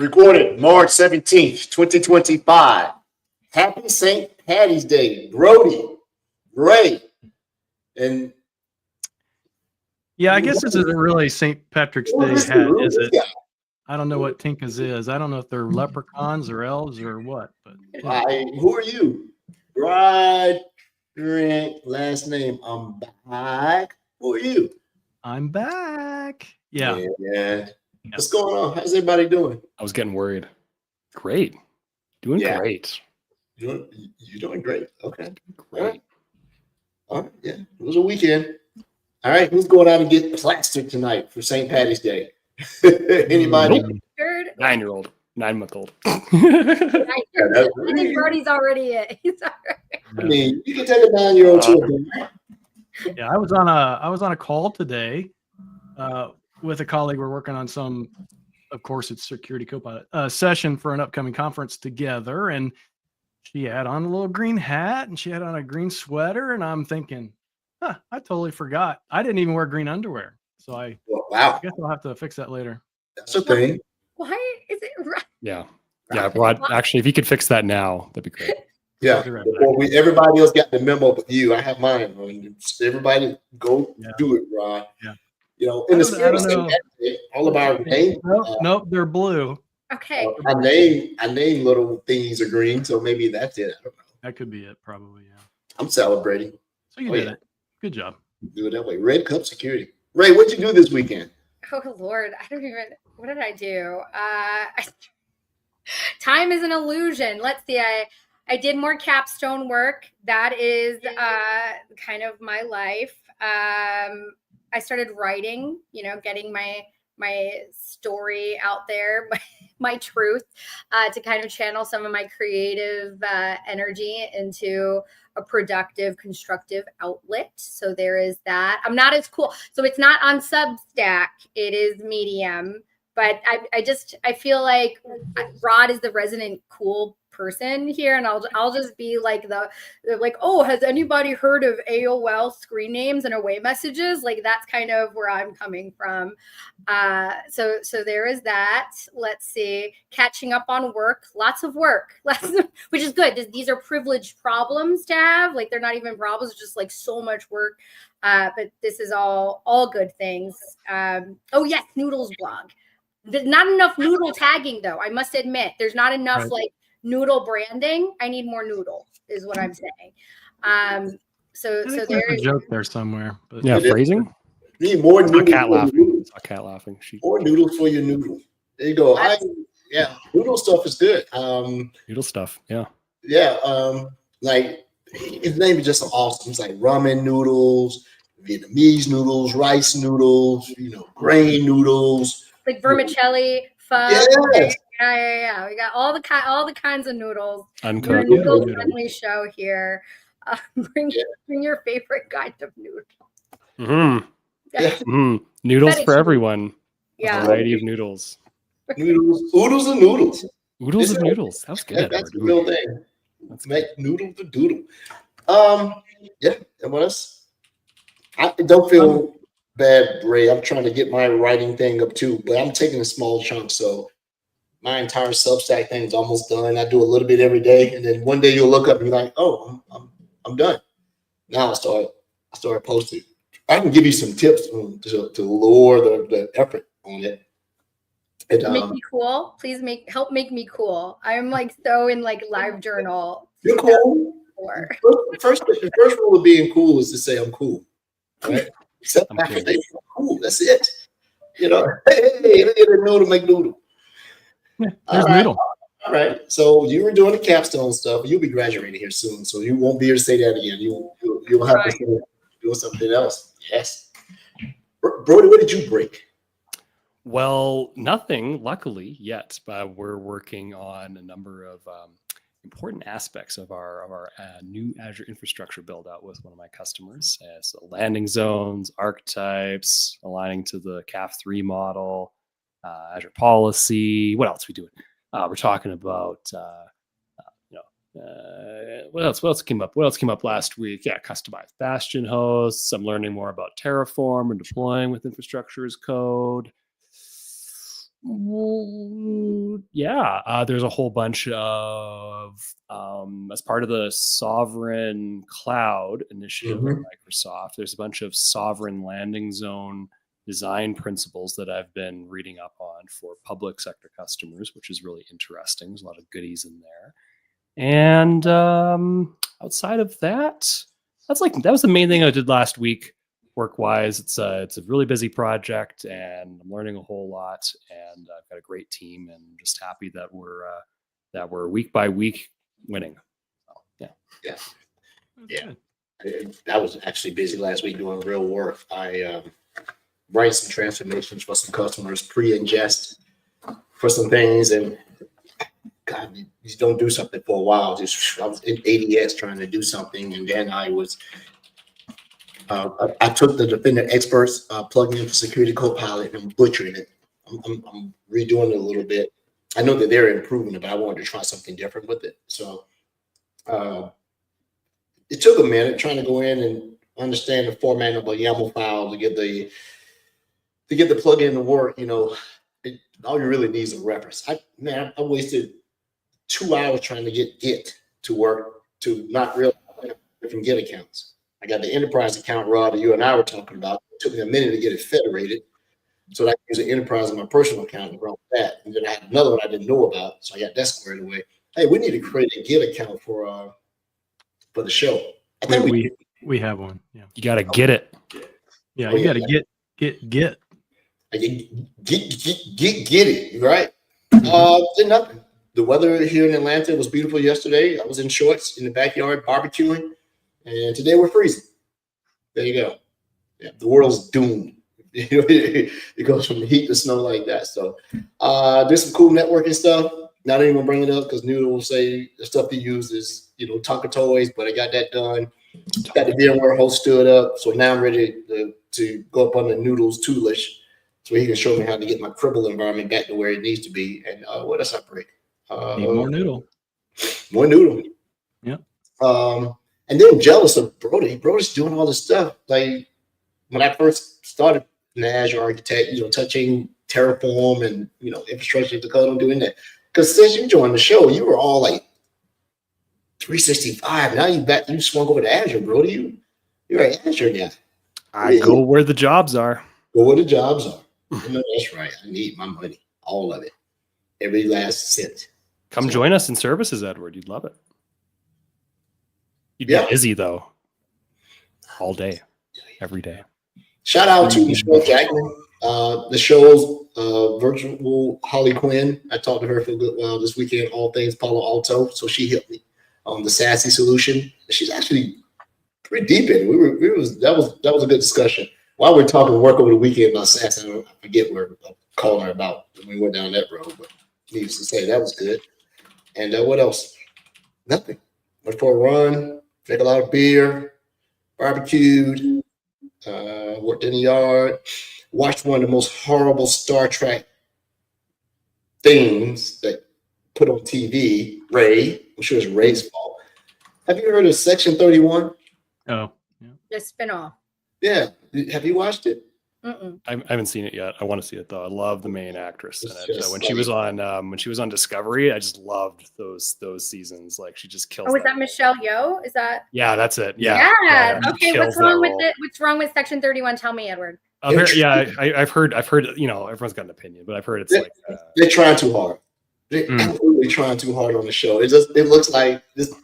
Recorded March 17th, 2025. Happy St. Patty's Day, Brody, Ray, and yeah, I guess this isn't really St. Patrick's Day hat, is it? I don't know what Tinkas is. I don't know if they're leprechauns or elves or what. But yeah. Who are you? Bride, last name. I'm back. Who are you? I'm back. Yeah. What's going on? How's everybody doing? I was getting worried. Great. Doing great. You're doing great. Okay. Great. All right. Yeah. It was a weekend. All right. Who's going out and get plastered tonight for St. Patty's Day? Anybody? Nope. 9-year-old. 9-month-old. I think Brody's already it. He's already. I mean, you can take a 9-year-old to a Yeah, I was on a call today with a colleague. We're working on some, of course, it's Security Copilot session for an upcoming conference together, and she had on a little green hat and she had on a green sweater, and I'm thinking, I totally forgot. I didn't even wear green underwear, so I guess I'll have to fix that later. That's a thing. Why is it right? Yeah. Well, actually, if you could fix that now, that'd be great. Yeah. Before everybody else got the memo, but you, I have mine. Everybody go do it, Rod. Yeah. You know, in the spirit, all of our name. Nope, they're blue. Okay. I name little things are green, so maybe that's it. I don't know. That could be it, probably. Yeah. I'm celebrating. So you did it. Good job. Do it that way. Red Cup Security. Ray, what'd you do this weekend? Oh Lord, I don't even. What did I do? Time is an illusion. Let's see. I did more capstone work. That is kind of my life. I started writing. Getting my story out there, my truth, to kind of channel some of my creative energy into a productive, constructive outlet. So there is that. I'm not as cool. So it's not on Substack. It is Medium. But I feel like Rod is the resident cool person here, and I'll just be like oh, has anybody heard of AOL screen names and away messages? Like that's kind of where I'm coming from. So there is that. Let's see, catching up on work, lots of work, which is good. These are privileged problems to have. Like they're not even problems, just like so much work. But this is all good things. Oh yes, Noodles blog. There's not enough noodle tagging though. I must admit, there's not enough noodle branding. I need more noodle is what I'm saying. So there's a joke there somewhere. But yeah, phrasing. You need more noodles. Cat laughing. It's a cat laughing. More noodles for your noodle. There you go. Noodle stuff is good. Noodle stuff. Yeah. Yeah. Like his name is just awesome. It's like ramen noodles, Vietnamese noodles, rice noodles, grain noodles. Like vermicelli, pho. Yes. Yeah. We got all the kinds of noodles. Uncooked Noodle friendly show here. Bring your favorite kind of noodle. Mm-hmm. Yeah. Mm-hmm. Noodles for everyone. Yeah. A variety of noodles. Oodles and noodles. Oodles and noodles. That was good. That's the real thing. Let's make noodle to doodle. Yeah. And what else? I don't feel bad, Ray. I'm trying to get my writing thing up too, but I'm taking a small chunk. So my entire Substack thing is almost done. I do a little bit every day, and then one day you'll look up and be like, "Oh, I'm done." Now I start posting. I can give you some tips to lower the effort on it. And, make me cool. Please help make me cool. I'm like so in like live journal. You're cool. The first rule of being cool is to say I'm cool. Right? Except after they cool. That's it. Hey, look at the noodle make noodle. Yeah, there's noodle. All right. So you were doing the capstone stuff. You'll be graduating here soon, so you won't be able to say that again. You'll have to do something else. Yes. Brody, what did you break? Well, nothing, luckily, yet, but we're working on a number of important aspects of our new Azure infrastructure build out with one of my customers. So landing zones, archetypes, aligning to the CAF 3 model, Azure policy. What else are we doing? We're talking about what else came up? What else came up last week? Yeah, customized Bastion hosts. I'm learning more about Terraform and deploying with infrastructure as code. Yeah, there's a whole bunch of as part of the sovereign cloud initiative at Microsoft. There's a bunch of sovereign landing zone design principles that I've been reading up on for public sector customers, which is really interesting. There's a lot of goodies in there. And outside of that, that was the main thing I did last week, work wise. It's a really busy project, and I'm learning a whole lot. And I've got a great team, and I'm just happy that we're week by week winning. So, Yeah. I was actually busy last week doing real work. I write some transformations for some customers, pre-ingest for some things, and God, you just don't do something for a while. I was in ADS trying to do something, and then I took the Defender Experts plugin for Security Copilot and I'm butchering it. I'm redoing it a little bit. I know that they're improving it, but I wanted to try something different with it. So it took a minute trying to go in and understand the format of a YAML file to get the plugin to work. All you really need is a reference. I wasted 2 hours trying to get Git to work, to not realize different Git accounts. I got the enterprise account, Rod, that you and I were talking about. It took me a minute to get it federated, so that I could use the enterprise on my personal account and run with that. And then I had another one I didn't know about, so I got that squared away. Hey, we need to create a Git account for the show. I think we have one. Yeah, you got to get it. Yeah, you got to get. Get it right. Did nothing. The weather here in Atlanta was beautiful yesterday. I was in shorts in the backyard barbecuing, and today we're freezing. There you go. Yeah, the world's doomed. It goes from heat to snow like that. So there's some cool networking stuff. Not even gonna bring it up because Noodle will say the stuff he uses, Tonka toys, but I got that done. Got the VMware host stood up. So now I'm ready to go up on the Noodle's toolish so he can show me how to get my Cribble environment back to where it needs to be. And what else I break? Need more Noodle. More Noodle. Yeah. And then I'm jealous of Brody. Brody's doing all this stuff. Like when I first started in Azure Architect, touching Terraform and infrastructure as code, I'm doing that. Because since you joined the show, you were all like 365. Now you swung over to Azure, Brody. You're an Azure guy. I go where the jobs are. Go where the jobs are. That's right. I need my money, all of it, every last cent. Come join us in services, Edward. You'd love it. You'd be busy though, all day, every day. Shout out to Michelle Jackman, the show's virtual Holly Quinn. I talked to her for a good while this weekend, all things Palo Alto. So she helped me on the SASE solution. She's actually pretty deep in it. That was a good discussion. While we're talking work over the weekend about SASE, I forget where I'm calling her about when we went down that road, but needless to say, that was good. And what else? Nothing. Went for a run, drank a lot of beer, barbecued, worked in the yard, watched one of the most horrible Star Trek things that put on TV, Ray. I'm sure it's Ray's fault. Have you heard of Section 31? Oh, yeah. The spinoff. Yeah. Have you watched it? Mm-mm. I haven't seen it yet. I want to see it though. I love the main actress in it. Just When she was on Discovery, I just loved those seasons. Like she just kills. Oh, is that Michelle Yeoh? Is that? Yeah, that's it. Yeah. Okay. What's wrong with it? What's wrong with Section 31? Tell me, Edward. I've heard. Everyone's got an opinion, but I've heard it's they're trying too hard. They're absolutely trying too hard on the show. It looks like this.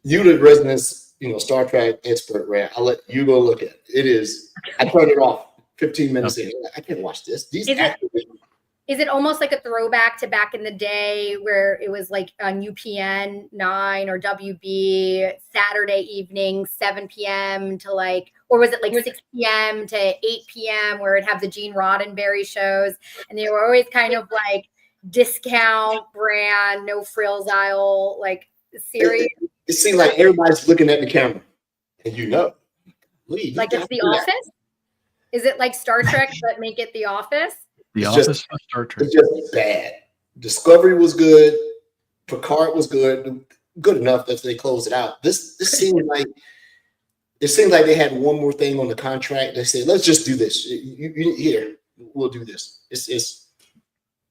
You the residence, Star Trek expert, Ray. I'll let you go look at it. It is. I turned it off 15 minutes in. I can't watch this. Is it almost like a throwback to back in the day where it was like on UPN 9 or WB Saturday evening, 7 p.m. to or was it like 6 p.m. to 8 p.m. where it'd have the Gene Roddenberry shows, and they were always kind of like discount brand, no frills aisle, series. It seems like everybody's looking at the camera, and like it's The Office. Is it like Star Trek but make it The Office? The Office of Star Trek. It's just bad. Discovery was good. Picard was good enough that they closed it out. This seemed like they had one more thing on the contract. They said, "Let's just do this. Here, we'll do this."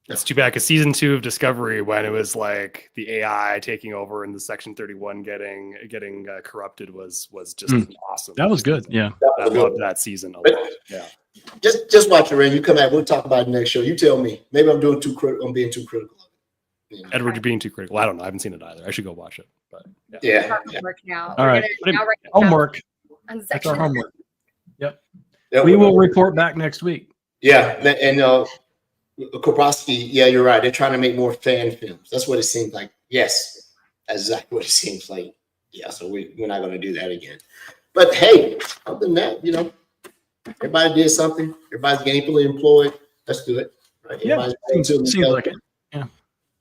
It's too bad because season 2 of Discovery, when it was like the AI taking over and the Section 31 getting corrupted, was just awesome. That was good. Yeah, I loved that season a lot. Yeah. Just watch it, Ray. You come back. We'll talk about it next show. You tell me. Maybe I'm being too critical. Edward, you're being too critical. I don't know. I haven't seen it either. I should go watch it. But Yeah. Homework now. All right. Homework. On That's our section. homework. Yep. Yeah, We will report back next week. Yeah, and Koprowski, yeah, you're right. They're trying to make more fan films. That's what it seems like. Yes, that's exactly what it seems like. Yeah, so we're not going to do that again. But hey, other than that, you know, everybody did something. Everybody's gainfully employed. Let's do it. Right? Yeah, seems like it. Yeah.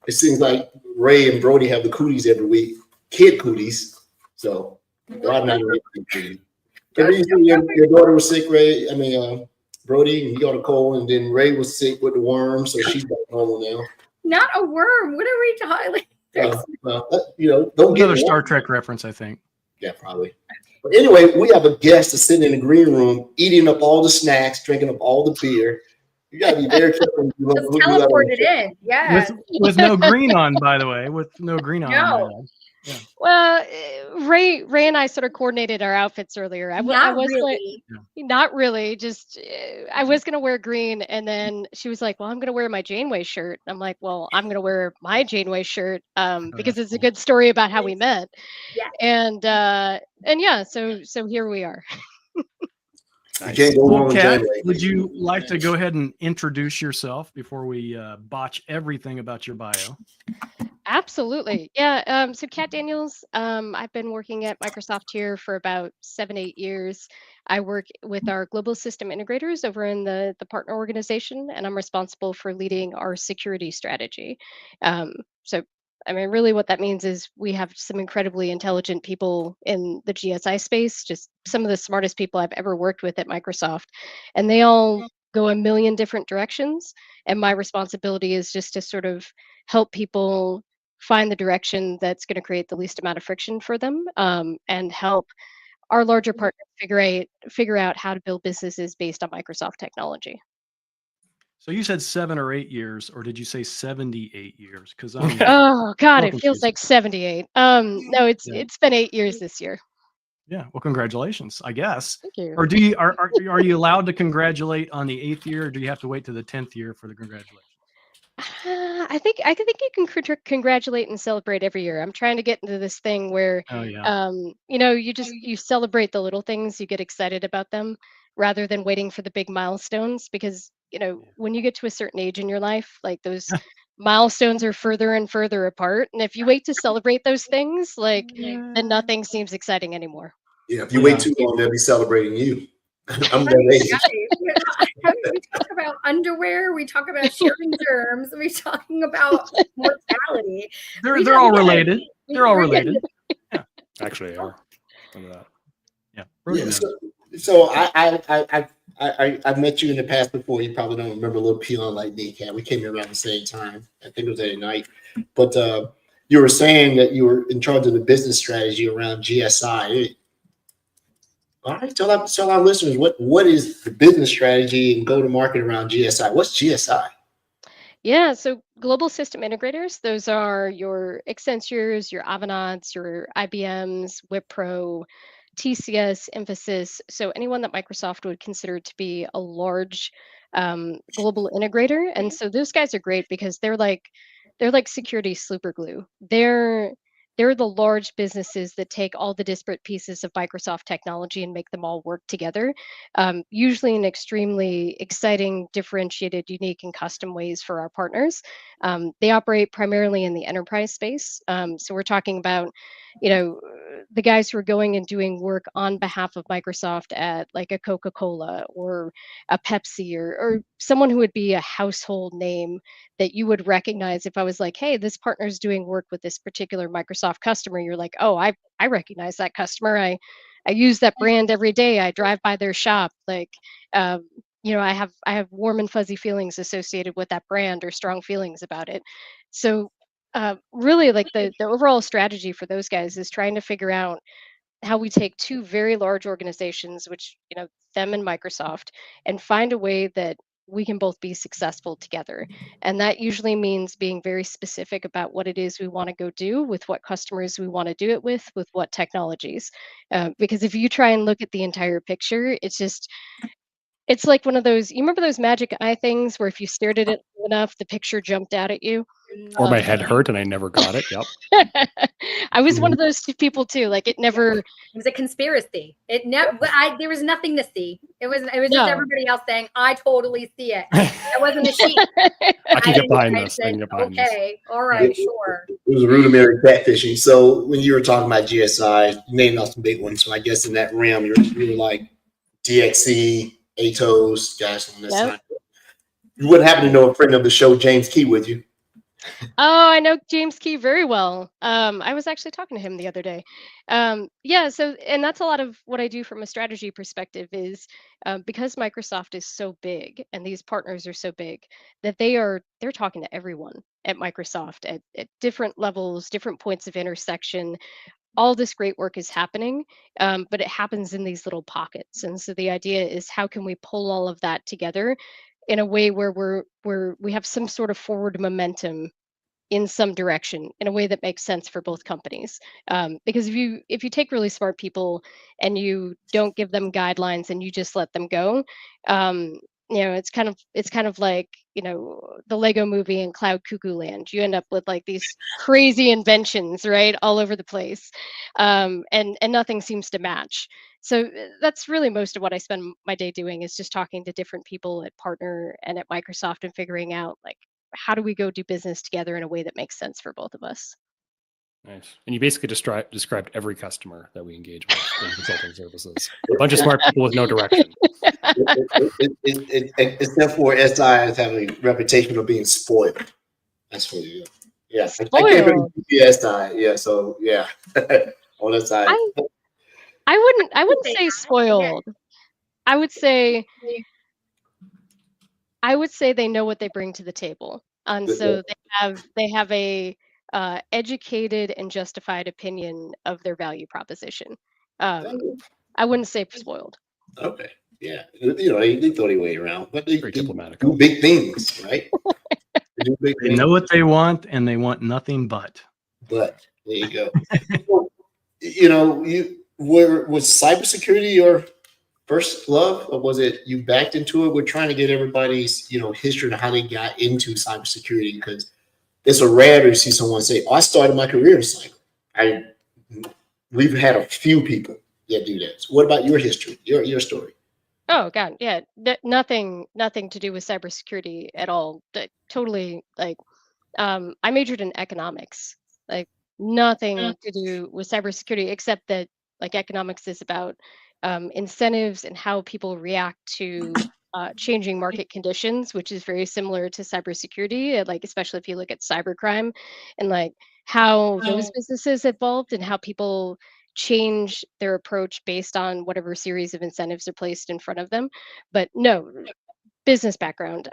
It seems like Ray and Brody have the cooties every week, kid cooties. So I'm not really cooties. Your daughter was sick, Ray. I mean, Brody, and he got a cold, and then Ray was sick with the worm, so she's back normal now. Not a worm. What are we talking? You know, don't get Another Star Trek reference, I think. Yeah, probably. But anyway, we have a guest that's sitting in the green room, eating up all the snacks, drinking up all the beer. You gotta be very careful. Just teleported in. Yeah. With no green on, by the way. With no green on. No. Yeah. Well, Ray and I sort of coordinated our outfits earlier. I was really. not really. Just I was gonna wear green, and then she was like, "Well, I'm gonna wear my Janeway shirt." I'm like, "Well, I'm gonna wear my Janeway shirt because it's a good story about how we met." Yeah. And yeah, so here we are. Nice. Well, Kat, would you like to go ahead and introduce yourself before we botch everything about your bio? Absolutely. Yeah. So Kat Daniels, I've been working at Microsoft here for about 7-8 years. I work with our global system integrators over in the partner organization, and I'm responsible for leading our security strategy. So, I mean, really what that means is we have some incredibly intelligent people in the GSI space, just some of the smartest people I've ever worked with at Microsoft, and they all go a million different directions. And my responsibility is just to sort of help people find the direction that's going to create the least amount of friction for them, and help our larger partners figure out how to build businesses based on Microsoft technology. So you said 7 or 8 years, or did you say 78 years? Because oh God, it feels like 78. No, it's been 8 years this year. Yeah, well, congratulations, I guess. Thank you. Or are you allowed to congratulate on the 8th year, or do you have to wait to the 10th year for the congratulations? I think you can congratulate and celebrate every year. I'm trying to get into this thing where, you know, you celebrate the little things, you get excited about them, rather than waiting for the big milestones. Because you know, when you get to a certain age in your life, like those milestones are further and further apart, and if you wait to celebrate those things, like then nothing seems exciting anymore. Yeah, if you wait too long, they'll be celebrating you. I'm that age. We talk about underwear. We talk about sharing germs. We're talking about mortality. They're all related. They're all related. Yeah. Actually, they are. Look at that. Yeah. So I've met you in the past before. You probably don't remember Little Peon like me, Kat. We came here around the same time. I think it was at night. But you were saying that you were in charge of the business strategy around GSI. All right, tell our listeners what is the business strategy and go to market around GSI. What's GSI? Yeah, so global system integrators, those are your Accentures, your Avanades, your IBMs, Wipro, TCS, Emphasis. So anyone that Microsoft would consider to be a large global integrator. And so those guys are great because they're like security super glue. They're the large businesses that take all the disparate pieces of Microsoft technology and make them all work together, usually in extremely exciting, differentiated, unique, and custom ways for our partners. They operate primarily in the enterprise space. So we're talking about, you know, the guys who are going and doing work on behalf of Microsoft at like a Coca-Cola or a Pepsi or someone who would be a household name that you would recognize. If I was like, hey, this partner's doing work with this particular Microsoft customer, you're like, oh, I recognize that customer. I use that brand every day. I drive by their shop. Like, you know, I have warm and fuzzy feelings associated with that brand or strong feelings about it. So really, like the overall strategy for those guys is trying to figure out how we take two very large organizations, which, you know, them and Microsoft, and find a way that we can both be successful together. And that usually means being very specific about what it is we want to go do, with what customers we want to do it with what technologies. Because if you try and look at the entire picture, it's like one of those, you remember those magic eye things where if you stared at it long enough, the picture jumped out at you? Or my head hurt and I never got it. Yep. I was one of those people too. Like it never. It was a conspiracy. It never. There was nothing to see. It was just No. everybody else saying, "I totally see it." That wasn't a sheet. I can get behind I this. I said, can get behind this. okay, all right, sure. It was rudimentary catfishing. So when you were talking about GSI, you named off some big ones. So I guess in that realm, you're like DXC, ATOS, guys on this Yep. side. You wouldn't happen to know a friend of the show, James Key, would you? Oh, I know James Key very well. I was actually talking to him the other day. Yeah, so and that's a lot of what I do from a strategy perspective is because Microsoft is so big and these partners are so big that they're talking to everyone at Microsoft at different levels, different points of intersection. All this great work is happening, but it happens in these little pockets. And so the idea is how can we pull all of that together in a way where we have some sort of forward momentum in some direction in a way that makes sense for both companies. Because if you take really smart people and you don't give them guidelines and you just let them go, it's kind of like the Lego Movie and Cloud Cuckoo Land. You end up with like these crazy inventions, right, all over the place, and nothing seems to match. So that's really most of what I spend my day doing is just talking to different people at partner and at Microsoft and figuring out like how do we go do business together in a way that makes sense for both of us. Nice. And you basically described every customer that we engage with in consulting services. A bunch of smart people with no direction. Except for SI as having a reputation of being spoiled. That's what you. Yeah. Spoiled. SI. Yeah. So yeah. On that side. I wouldn't say spoiled. I would say they know what they bring to the table, and so they have a educated and justified opinion of their value proposition. I wouldn't say spoiled. Okay. Yeah. They throw their way around, but they Very diplomatic. do big things, right? They do big They things. know what they want, and they want nothing but. But there you go. Was cybersecurity your first love, or was it you backed into it? We're trying to get everybody's history and how they got into cybersecurity, because it's a rare to see someone say, "Oh, I started my career in cyber." We've had a few people that do that. So what about your history, your story? Oh God, yeah, nothing to do with cybersecurity at all. Totally like, I majored in economics, like nothing to do with cybersecurity, except that like economics is about incentives and how people react to changing market conditions, which is very similar to cybersecurity. Like especially if you look at cybercrime and like how those businesses evolved and how people change their approach based on whatever series of incentives are placed in front of them. But no, business background.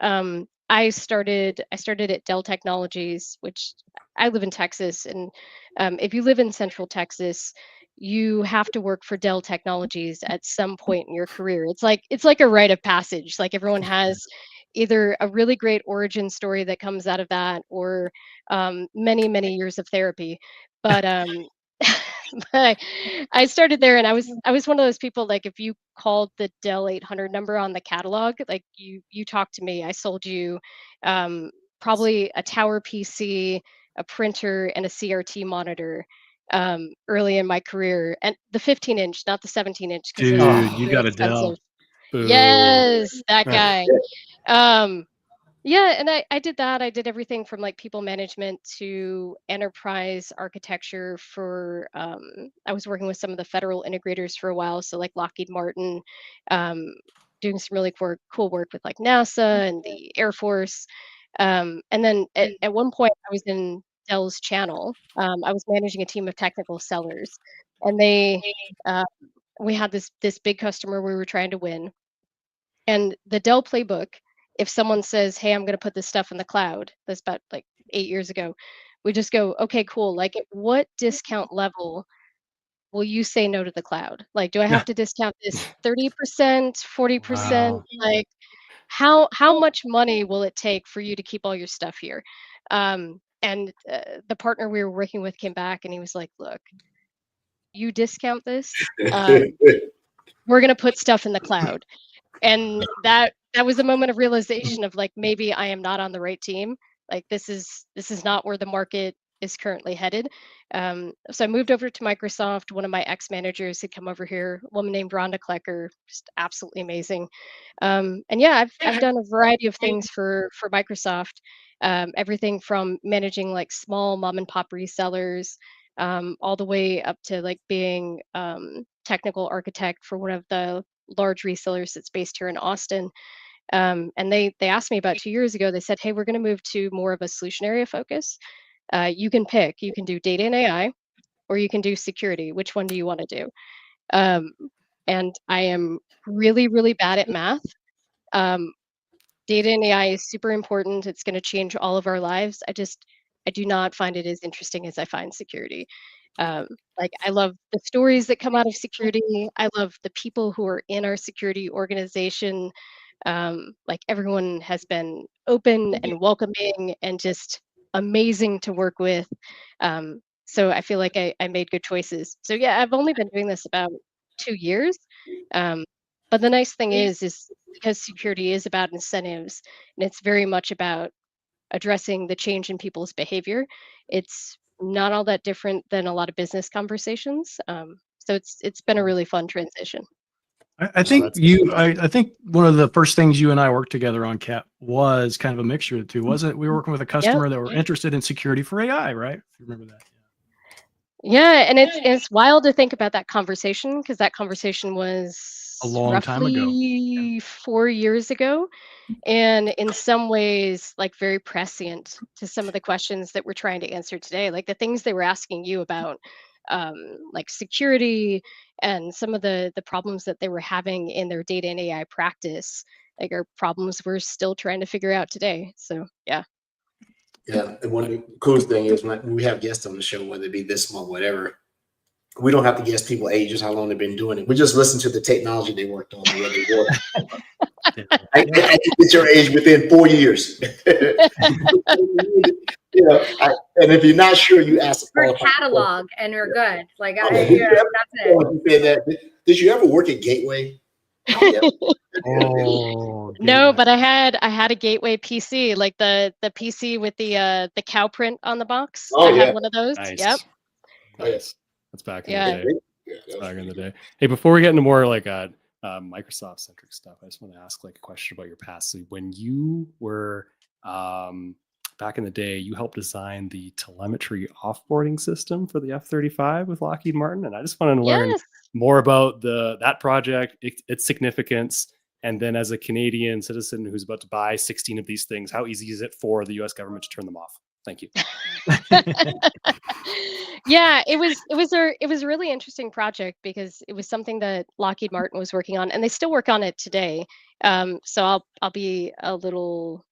I started at Dell Technologies, which I live in Texas, and if you live in Central Texas, you have to work for Dell Technologies at some point in your career. It's like a rite of passage. Like everyone has either a really great origin story that comes out of that, or many years of therapy. But but I started there, and I was one of those people, like if you called the Dell 800 number on the catalog, like you talked to me. I sold you probably a tower PC, a printer, and a CRT monitor early in my career, and the 15-inch, not the 17-inch, because those are Dude, you very got a Dell. expensive. Boo. Yes, that guy. Yeah, and I did that. I did everything from like people management to enterprise architecture for I was working with some of the federal integrators for a while, so like Lockheed Martin, um, doing some really cool work with like NASA and the Air Force. And then at one point I was in Dell's channel. I was managing a team of technical sellers, and uh, we had this big customer we were trying to win. And the Dell playbook, if someone says, "Hey, I'm going to put this stuff in the cloud," that's about like 8 years ago, we just go, "Okay, cool. Like, at what discount level will you say no to the cloud? Like, do I have to discount this 30%, 40%? Wow. Like, how much money will it take for you to keep all your stuff here? And the partner we were working with came back and he was like, look, you discount this, we're going to put stuff in the cloud. And that was a moment of realization of like, maybe I am not on the right team. Like this is not where the market is currently headed. So I moved over to Microsoft. One of my ex-managers had come over here, a woman named Rhonda Klecker, just absolutely amazing. And yeah, I've done a variety of things for Microsoft. Everything from managing like small mom and pop resellers, all the way up to like being technical architect for one of the large resellers that's based here in Austin. And they asked me about 2 years ago. They said, "Hey, we're going to move to more of a solution area focus. You can pick. You can do data and AI, or you can do security. Which one do you want to do?" Um, and I am really, really bad at math. Um, Data and AI is super important. It's going to change all of our lives. I do not find it as interesting as I find security. Like I love the stories that come out of security. I love the people who are in our security organization. Like everyone has been open and welcoming and just amazing to work with. So I feel like I made good choices. So yeah, I've only been doing this about 2 years. Um, but the nice thing is because security is about incentives and it's very much about addressing the change in people's behavior, it's not all that different than a lot of business conversations. So it's been a really fun transition. I think that's- I think one of the first things you and I worked together on, Cap, was kind of a mixture of the two, wasn't it? We were working with a customer that were interested in security for AI, right? If you remember that. Yeah, and it's wild to think about that conversation because that conversation was A long time ago. roughly 4 years ago, and in some ways like very prescient to some of the questions that we're trying to answer today, like the things they were asking you about, like security and some of the problems that they were having in their data and AI practice, like are problems we're still trying to figure out today. So yeah. Yeah, and one of the coolest thing is when we have guests on the show, whether it be this month, whatever, we don't have to guess people ages, how long they've been doing it. We just listen to the technology they worked on. Where they worked. I can get your age within 4 years. You know, and if you're not sure, you ask. We're catalog and we're good. Like Okay. yeah, that's it. You said that. Did you ever work at Gateway? Oh, No, but I had a Gateway PC, like the PC with the cow print on the box. Oh, I had yeah. one of those. Nice. Yep. Nice. That's back in Yeah. the day. That's back in the day. Hey, before we get into more like Microsoft centric stuff, I just want to ask like a question about your past. So when you were back in the day, you helped design the telemetry offboarding system for the F-35 with Lockheed Martin, and I just want to learn Yes. more about that project, its significance, and then as a Canadian citizen who's about to buy 16 of these things, how easy is it for the U.S. government to turn them off? Thank you. Yeah, it was a really interesting project because it was something that Lockheed Martin was working on, and they still work on it today. So I'll be a little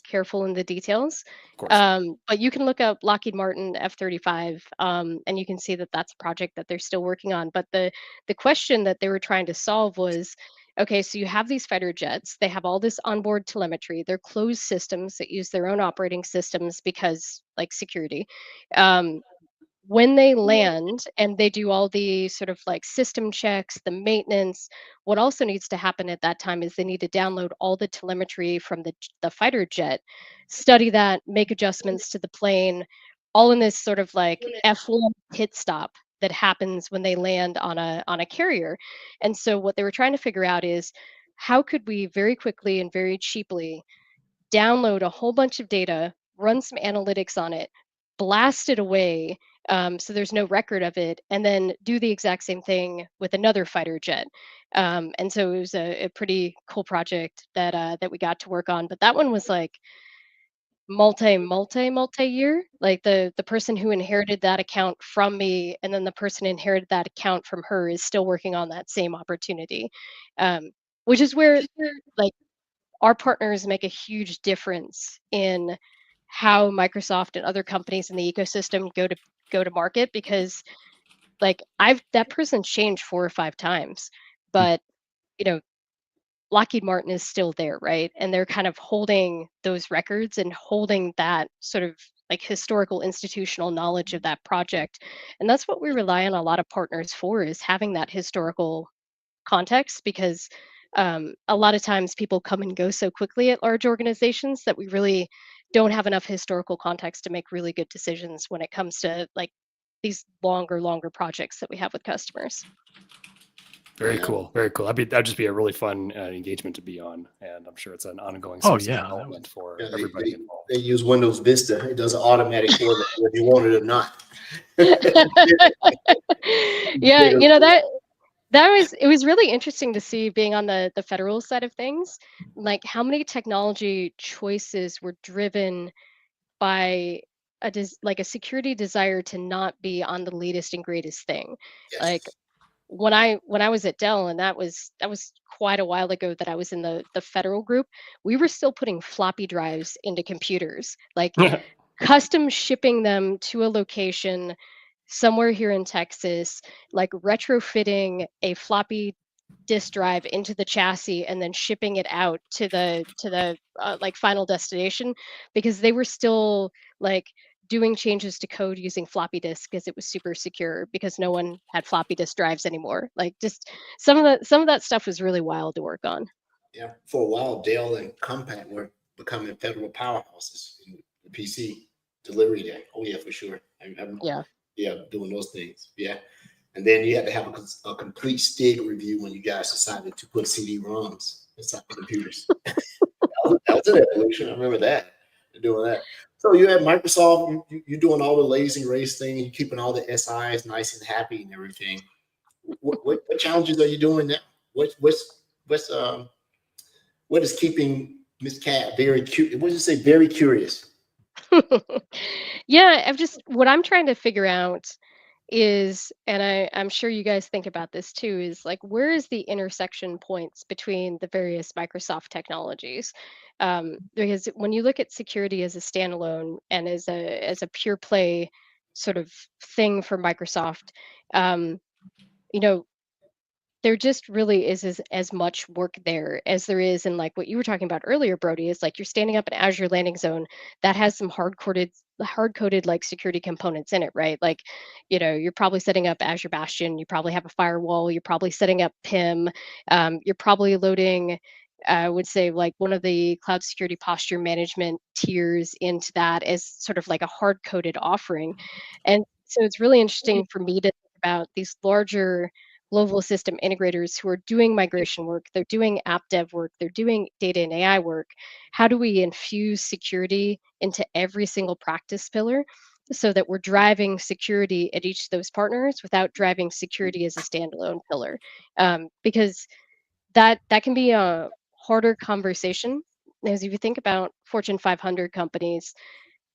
careful in the details. Of course. But you can look up Lockheed Martin F-35, and you can see that that's a project that they're still working on. But the question that they were trying to solve was, okay, so you have these fighter jets, they have all this onboard telemetry, they're closed systems that use their own operating systems because like security. Um, when they land and they do all the sort of like system checks, the maintenance, what also needs to happen at that time is they need to download all the telemetry from the fighter jet, study that, make adjustments to the plane, all in this sort of like F1 pit stop that happens when they land on a carrier. And so what they were trying to figure out is how could we very quickly and very cheaply download a whole bunch of data, run some analytics on it, blast it away, so there's no record of it, and then do the exact same thing with another fighter jet. And so it was a pretty cool project that we got to work on. But that one was like multi-year. Like the person who inherited that account from me, and then the person inherited that account from her is still working on that same opportunity, which is where like our partners make a huge difference in how Microsoft and other companies in the ecosystem go to market, because like that person's changed 4 or 5 times, but you know Lockheed Martin is still there, right? And they're kind of holding those records and holding that sort of like historical institutional knowledge of that project. And that's what we rely on a lot of partners for, is having that historical context, because a lot of times people come and go so quickly at large organizations that we really don't have enough historical context to make really good decisions when it comes to like these longer projects that we have with customers. Very Yeah. cool. Very cool. That'd just be a really fun engagement to be on, and I'm sure it's an ongoing Oh, source yeah, of that development for Yeah, everybody involved. they use Windows Vista. It does an automatic for them whether you want it or not. Yeah, you know, it was really interesting to see, being on the federal side of things, like how many technology choices were driven by like a security desire to not be on the latest and greatest thing. Like Yes. when I was at Dell, and that was quite a while ago that I was in the federal group, we were still putting floppy drives into computers, like custom shipping them to a location somewhere here in Texas, like retrofitting a floppy disk drive into the chassis and then shipping it out to the like final destination, because they were still like doing changes to code using floppy disk because it was super secure, because no one had floppy disk drives anymore. Like just some of that stuff was really wild to work on. Yeah. For a while, Dell and Compaq were becoming federal powerhouses in the PC delivery day. Oh yeah, for sure. Yeah. Yeah, doing those things. Yeah. And then you had to have a complete STIG review when you guys decided to put CD-ROMs inside the computers. that was an evolution. I remember that. Doing that. So you at Microsoft, you're doing all the lazy race thing, you're keeping all the SIs nice and happy and everything. What challenges are you doing now? What's what is keeping Miss Cat very curious? What did you say? Very curious. Yeah, what I'm trying to figure out is, and I'm sure you guys think about this too, is like, where is the intersection points between the various Microsoft technologies? Because when you look at security as a standalone and as a pure play sort of thing for Microsoft, um, you know, there just really is as much work there as there is in, like what you were talking about earlier, Brody, is like you're standing up an Azure landing zone that has some hard coded like security components in it, right? Like, you're probably setting up Azure Bastion, you probably have a firewall, you're probably setting up PIM, you're probably loading, I would say, like one of the cloud security posture management tiers into that as sort of like a hard coded offering. And so it's really interesting for me to think about these larger global system integrators who are doing migration work, they're doing app dev work, they're doing data and AI work. How do we infuse security into every single practice pillar so that we're driving security at each of those partners without driving security as a standalone pillar? Because that can be a harder conversation. As if you think about Fortune 500 companies,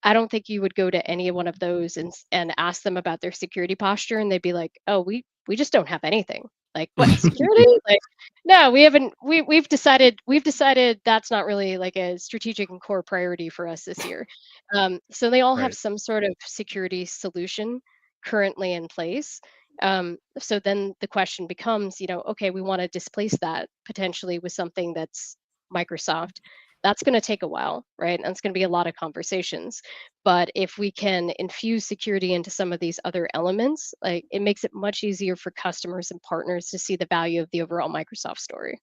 I don't think you would go to any one of those and ask them about their security posture, and they'd be like, "Oh, we just don't have anything." Like, "What, security?" Like, "No, we haven't. We've decided that's not really like a strategic and core priority for us this year." So they all have Right. some sort of security solution currently in place. So then the question becomes, okay, we want to displace that potentially with something that's Microsoft. That's going to take a while, right? And it's going to be a lot of conversations. But if we can infuse security into some of these other elements, like it makes it much easier for customers and partners to see the value of the overall Microsoft story.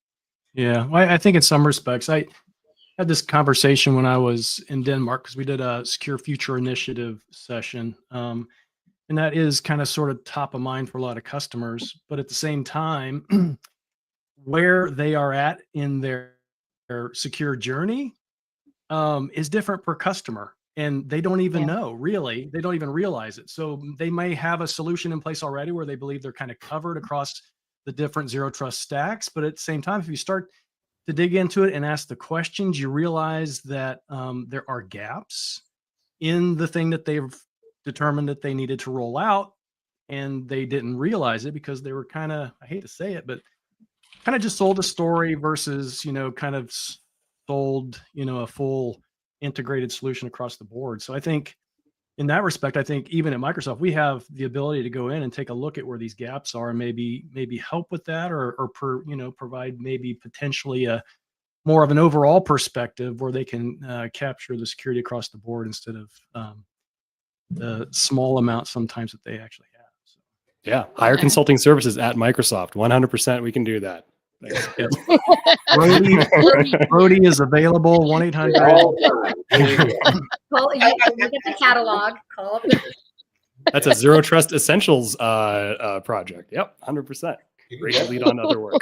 Yeah, well, I think in some respects, I had this conversation when I was in Denmark because we did a Secure Future Initiative session. And that is kind of sort of top of mind for a lot of customers. But at the same time, where they are at in their secure journey is different per customer. And they don't even Yeah. know, really. They don't even realize it. So they may have a solution in place already where they believe they're kind of covered across the different zero trust stacks. But at the same time, if you start to dig into it and ask the questions, you realize that there are gaps in the thing that they've determined that they needed to roll out, and they didn't realize it because they were kind of, I hate to say it, but kind of just sold a story versus, kind of sold, a full integrated solution across the board. So I think in that respect, I think even at Microsoft, we have the ability to go in and take a look at where these gaps are and maybe help with that, or provide maybe potentially a more of an overall perspective where they can capture the security across the board instead of the small amount sometimes that they actually have. So. Yeah, hire consulting services at Microsoft. 100% we can do that. Thanks. Yes. Brody is available. 1-800. All the time. Call, you get the catalog. Call up the That's a Zero Trust Essentials project. Yep, 100%. Great to lead on other work.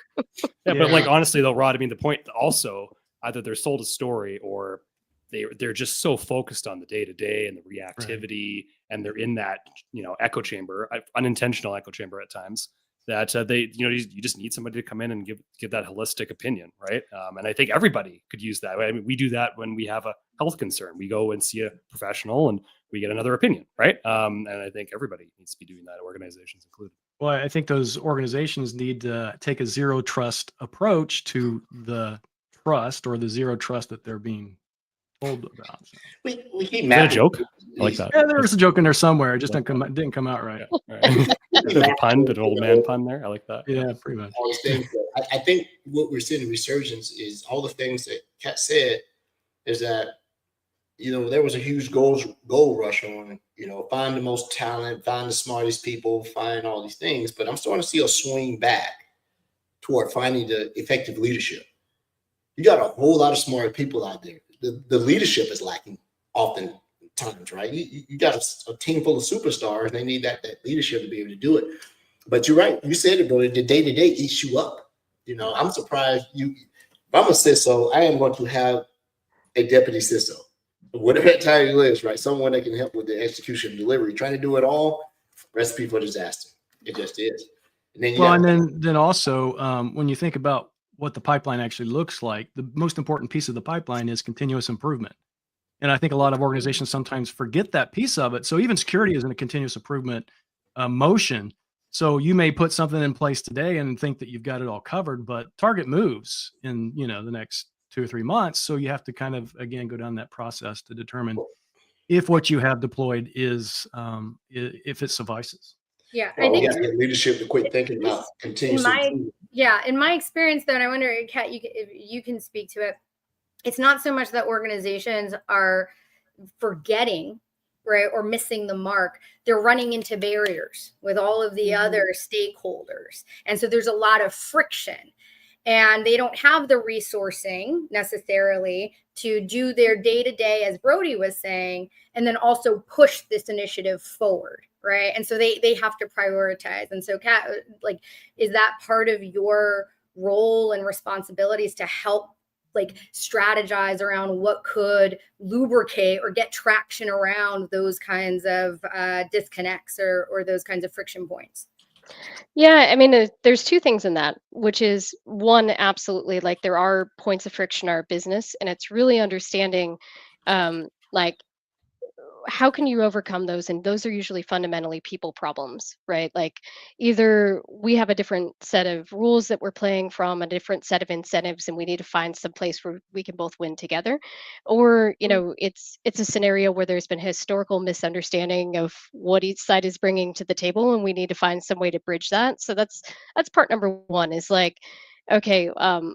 Yeah, but like honestly though, Rod, I mean the point also either they're sold a story or they're just so focused on the day to day and the reactivity, and they're in that echo chamber, unintentional echo chamber at times, that they you just need somebody to come in and give that holistic opinion, right? And I think everybody could use that. I mean, we do that when we have a health concern. We go and see a professional and we get another opinion, right? And I think everybody needs to be doing that, organizations included. Well, I think those organizations need to take a zero trust approach to the trust or the zero trust that they're being told about. So. We keep Is that a mapping. joke? I like that. Yeah, there was a joke in there somewhere. It just didn't come out right. Yeah, right. Bit of a pun, bit of an old man pun there. I like that. Yeah, pretty much. All these things. I think what we're seeing in resurgence is all the things that Kat said is that, there was a huge gold rush on, find the most talent, find the smartest people, find all these things. But I'm starting to see a swing back toward finding the effective leadership. You got a whole lot of smart people out there. The leadership is lacking oftentimes, right? You got a team full of superstars. They need that leadership to be able to do it. But you're right. You said it, bro. The day-to-day eats you up. I'm surprised if I'm a CISO, I am going to have a deputy CISO. Whatever that title is, right? Someone that can help with the execution and delivery. Trying to do it all, recipe for disaster. It just is. And then also when you think about what the pipeline actually looks like, the most important piece of the pipeline is continuous improvement. And I think a lot of organizations sometimes forget that piece of it. So even security is in a continuous improvement motion. So you may put something in place today and think that you've got it all covered, but target moves in the next 2 or 3 months. So you have to kind of again go down that process to determine if what you have deployed is if it suffices. Yeah, I think leadership to quit thinking about continuous improvement. Yeah, in my experience though, and I wonder, Kat, if you can speak to it. It's not so much that organizations are forgetting, right, or missing the mark. They're running into barriers with all of the other stakeholders. And so there's a lot of friction, and they don't have the resourcing necessarily to do their day-to-day, as Brody was saying, and then also push this initiative forward, right? And so they have to prioritize. And so, Kat, like, is that part of your role and responsibilities to help strategize around what could lubricate or get traction around those kinds of disconnects or those kinds of friction points? Yeah, I mean, there's two things in that, which is one, absolutely, there are points of friction in our business, and it's really understanding, how can you overcome those? And those are usually fundamentally people problems, right? Either we have a different set of rules that we're playing from, a different set of incentives, and we need to find some place where we can both win together, or it's a scenario where there's been historical misunderstanding of what each side is bringing to the table, and we need to find some way to bridge that. So that's part number one, is okay,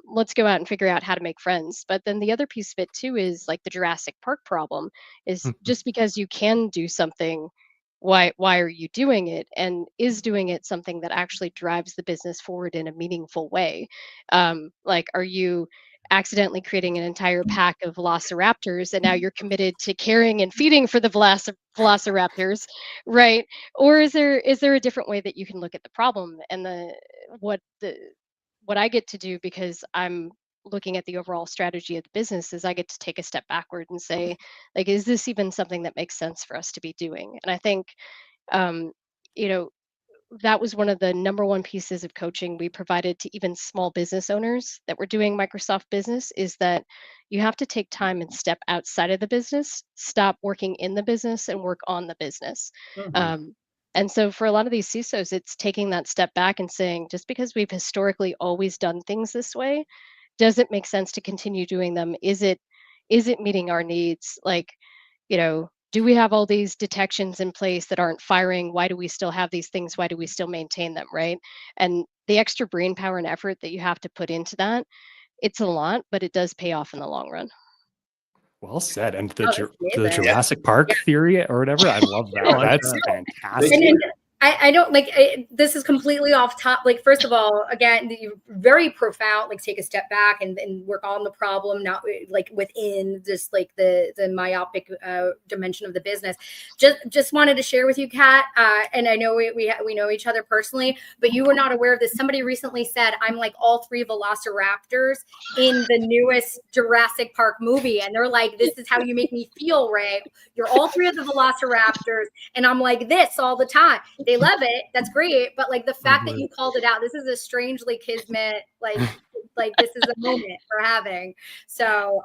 let's go out and figure out how to make friends. But then the other piece of it too is the Jurassic Park problem is just because you can do something, why are you doing it? And is doing it something that actually drives the business forward in a meaningful way? Are you accidentally creating an entire pack of velociraptors and now you're committed to caring and feeding for the velociraptors, right? Or is there a different way that you can look at the problem? And what I get to do, because I'm looking at the overall strategy of the business, is I get to take a step backward and say, is this even something that makes sense for us to be doing? And I think, that was one of the number one pieces of coaching we provided to even small business owners that were doing Microsoft Business, is that you have to take time and step outside of the business, stop working in the business and work on the business. And so for a lot of these CISOs, it's taking that step back and saying, just because we've historically always done things this way, does it make sense to continue doing them? Is it meeting our needs? do we have all these detections in place that aren't firing? Why do we still have these things? Why do we still maintain them, right? And the extra brain power and effort that you have to put into that, it's a lot, but it does pay off in the long run. Well said. And Oh, that's the amazing. Jurassic Park theory or whatever, I love that. I like That's that. fantastic. And I don't like this is completely off top. Like, first of all, again, you're very profound. Like, take a step back and work on the problem, not like within just like the myopic dimension of the business. Just wanted to share with you, Kat, and I know we know each other personally, but you were not aware of this. Somebody recently said I'm like all three velociraptors in the newest Jurassic Park movie, and they're like, "This is how you make me feel, Ray. You're all three of the velociraptors." And I'm like this all the time. They love it. That's great. But like the fact that you called it out, this is a strangely kismet, like this is a moment for having. So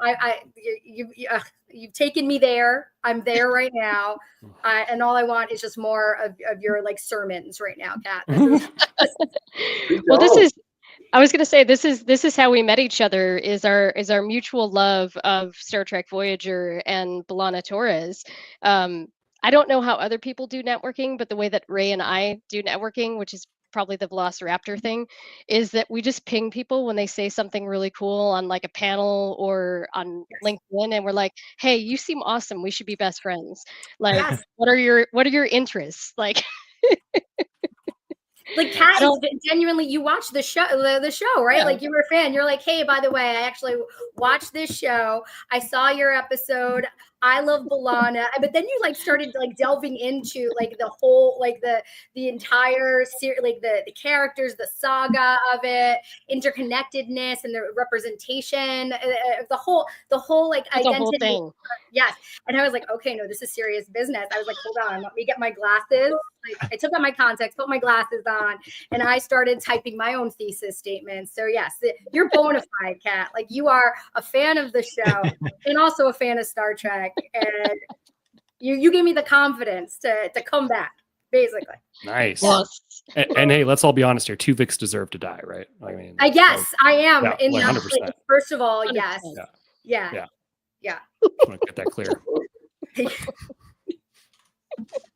you've taken me there. I'm there right now. And all I want is just more of your like sermons right now, Kat. Well, I was going to say this is how we met each other, is our mutual love of Star Trek Voyager and B'Elanna Torres. I don't know how other people do networking, but the way that Ray and I do networking, which is probably the Velociraptor thing, is that we just ping people when they say something really cool on like a panel or on LinkedIn, and we're like, "Hey, you seem awesome. We should be best friends. Like, Yes. what are your interests?" Like, like Kat is genuinely, you watch the show, right? Yeah. Like you were a fan. You're like, "Hey, by the way, I actually watched this show. I saw your episode. I love B'Elanna." But then you like started like delving into like the whole, like the entire series, like the characters, the saga of it, interconnectedness and the representation, the whole like it's identity. A whole thing. Yes. And I was like, okay, no, this is serious business. I was like, hold on, let me get my glasses. Like, I took out my contacts, put my glasses on, and I started typing my own thesis statements. So yes, you're bona fide, Kat. Like you are a fan of the show and also a fan of Star Trek. And you gave me the confidence to come back, basically. Nice. Yes. And hey, let's all be honest here. 2 Vics deserve to die, right? I mean, yes, I am. Yeah, in 100%. First of all, 100%. yes. Yeah. I want to get that clear.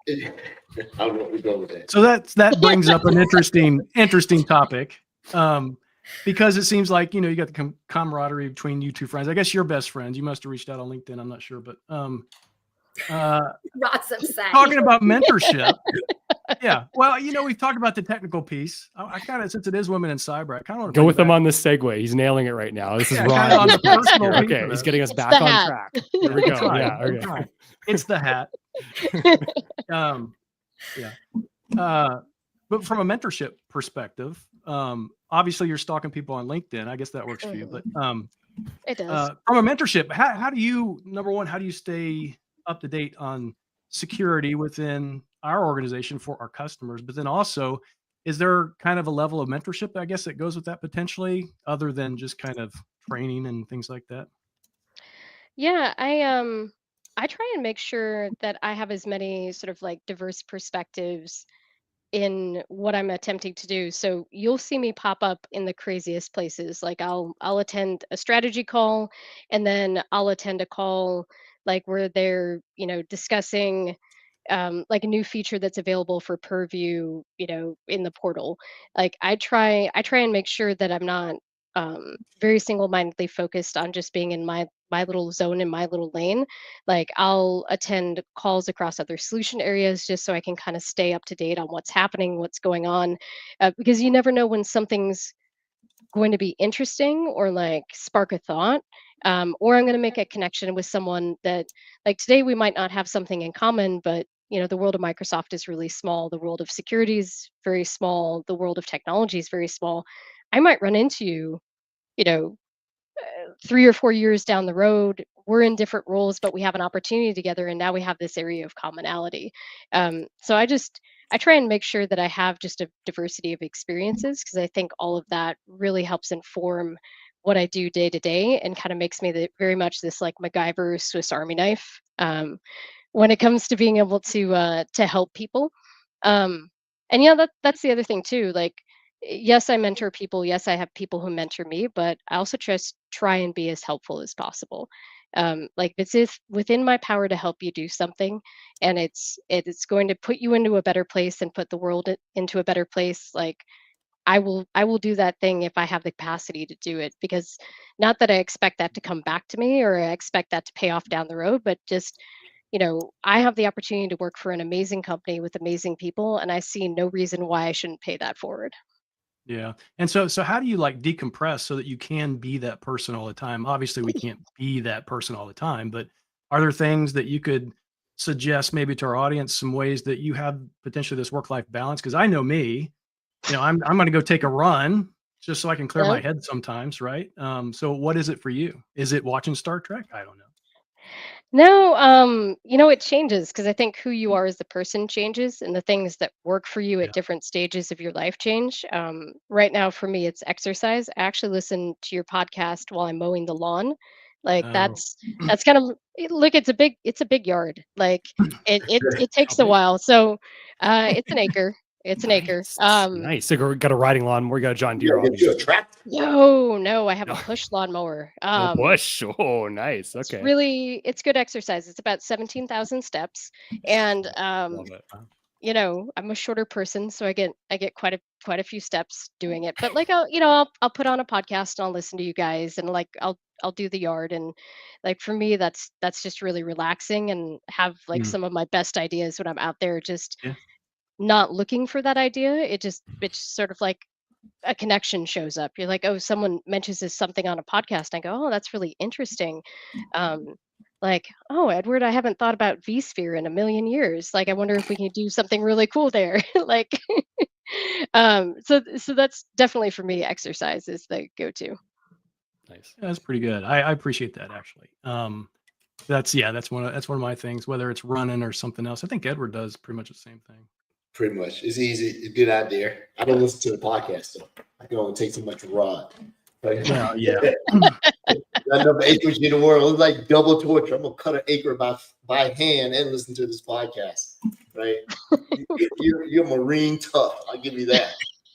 I don't know where we go with that. So that brings up an interesting topic, because it seems like, you got the camaraderie between you two friends. I guess you're best friends. You must have reached out on LinkedIn. I'm not sure, but Lots of sex. Talking about mentorship. Yeah. Well, we've talked about the technical piece. I kind of, since it is women in cyber, I kind of want to go with him on this segue. He's nailing it right now. This is Ron. On the personal okay, he's getting us back on track. Here we go. Yeah. Okay. It's the hat. Yeah. But from a mentorship perspective, obviously you're stalking people on LinkedIn. I guess that works for you. But it does. From a mentorship, how do you, number one, how do you stay up to date on security within our organization for our customers? But then also, is there kind of a level of mentorship, I guess, that goes with that potentially, other than just kind of training and things like that? Yeah, I try and make sure that I have as many sort of like diverse perspectives in what I'm attempting to do. So you'll see me pop up in the craziest places. Like I'll attend a strategy call, and then I'll attend a call like where they're, discussing like a new feature that's available for purview, in the portal. Like I try and make sure that I'm not very single-mindedly focused on just being in my little zone, in my little lane. Like I'll attend calls across other solution areas just so I can kind of stay up to date on what's happening, what's going on, because you never know when something's going to be interesting or like spark a thought, or I'm going to make a connection with someone that, like today, we might not have something in common, but the world of Microsoft is really small. The world of security is very small. The world of technology is very small. I might run into you, you know, 3 or 4 years down the road. We're in different roles, but we have an opportunity together, and now we have this area of commonality. So I try and make sure that I have just a diversity of experiences, because I think all of that really helps inform what I do day to day, and kind of makes me very much this like MacGyver Swiss Army knife, when it comes to being able to help people. And that's the other thing too. Like, yes, I mentor people. Yes, I have people who mentor me, but I also just try and be as helpful as possible. Like this is within my power to help you do something, and it's going to put you into a better place and put the world into a better place. Like I will do that thing if I have the capacity to do it, because not that I expect that to come back to me or I expect that to pay off down the road, but just, I have the opportunity to work for an amazing company with amazing people, and I see no reason why I shouldn't pay that forward. Yeah. And so how do you like decompress so that you can be that person all the time? Obviously, we can't be that person all the time, but are there things that you could suggest maybe to our audience, some ways that you have potentially this work-life balance? Because I know me, I'm going to go take a run just so I can clear Yeah. my head sometimes, right? So what is it for you? Is it watching Star Trek? I don't know. No, it changes because I think who you are as the person changes, and the things that work for you at Yeah. different stages of your life change. Right now, for me, it's exercise. I actually listen to your podcast while I'm mowing the lawn. Like Oh, that's kind of look. It's a big yard. Like it How takes a big? while. So, it's an acre. It's an acre. Nice. Nice. So got a riding lawnmower, got a John You Deere, gotta get you a obviously. tractor. No, I have a No, push lawnmower. no push. Oh, nice. It's Okay. really it's good exercise. It's about 17,000 steps, and Love it. I'm a shorter person, so I get quite a few steps doing it. But like I'll put on a podcast and I'll listen to you guys, and like I'll do the yard, and like for me that's just really relaxing, and have like mm, some of my best ideas when I'm out there, just yeah. not looking for that idea. It's sort of like a connection shows up. You're like, oh, someone mentions this something on a podcast. I go, oh, that's really interesting. Um, like, oh, Edward, I haven't thought about vSphere in a million years. Like, I wonder if we can do something really cool there. Like, so that's definitely for me. Exercise is the go-to. Nice. Yeah, that's pretty good. I appreciate that actually. That's one of my things, whether it's running or something else. I think Edward does pretty much the same thing. Pretty much. It's easy. It's a good idea. I don't listen to the podcast though. I can only take so much rod. Right? Well, yeah. That number acres in the world. It's like double torture. I'm gonna cut an acre by hand and listen to this podcast. Right? You're marine tough. I'll give you that.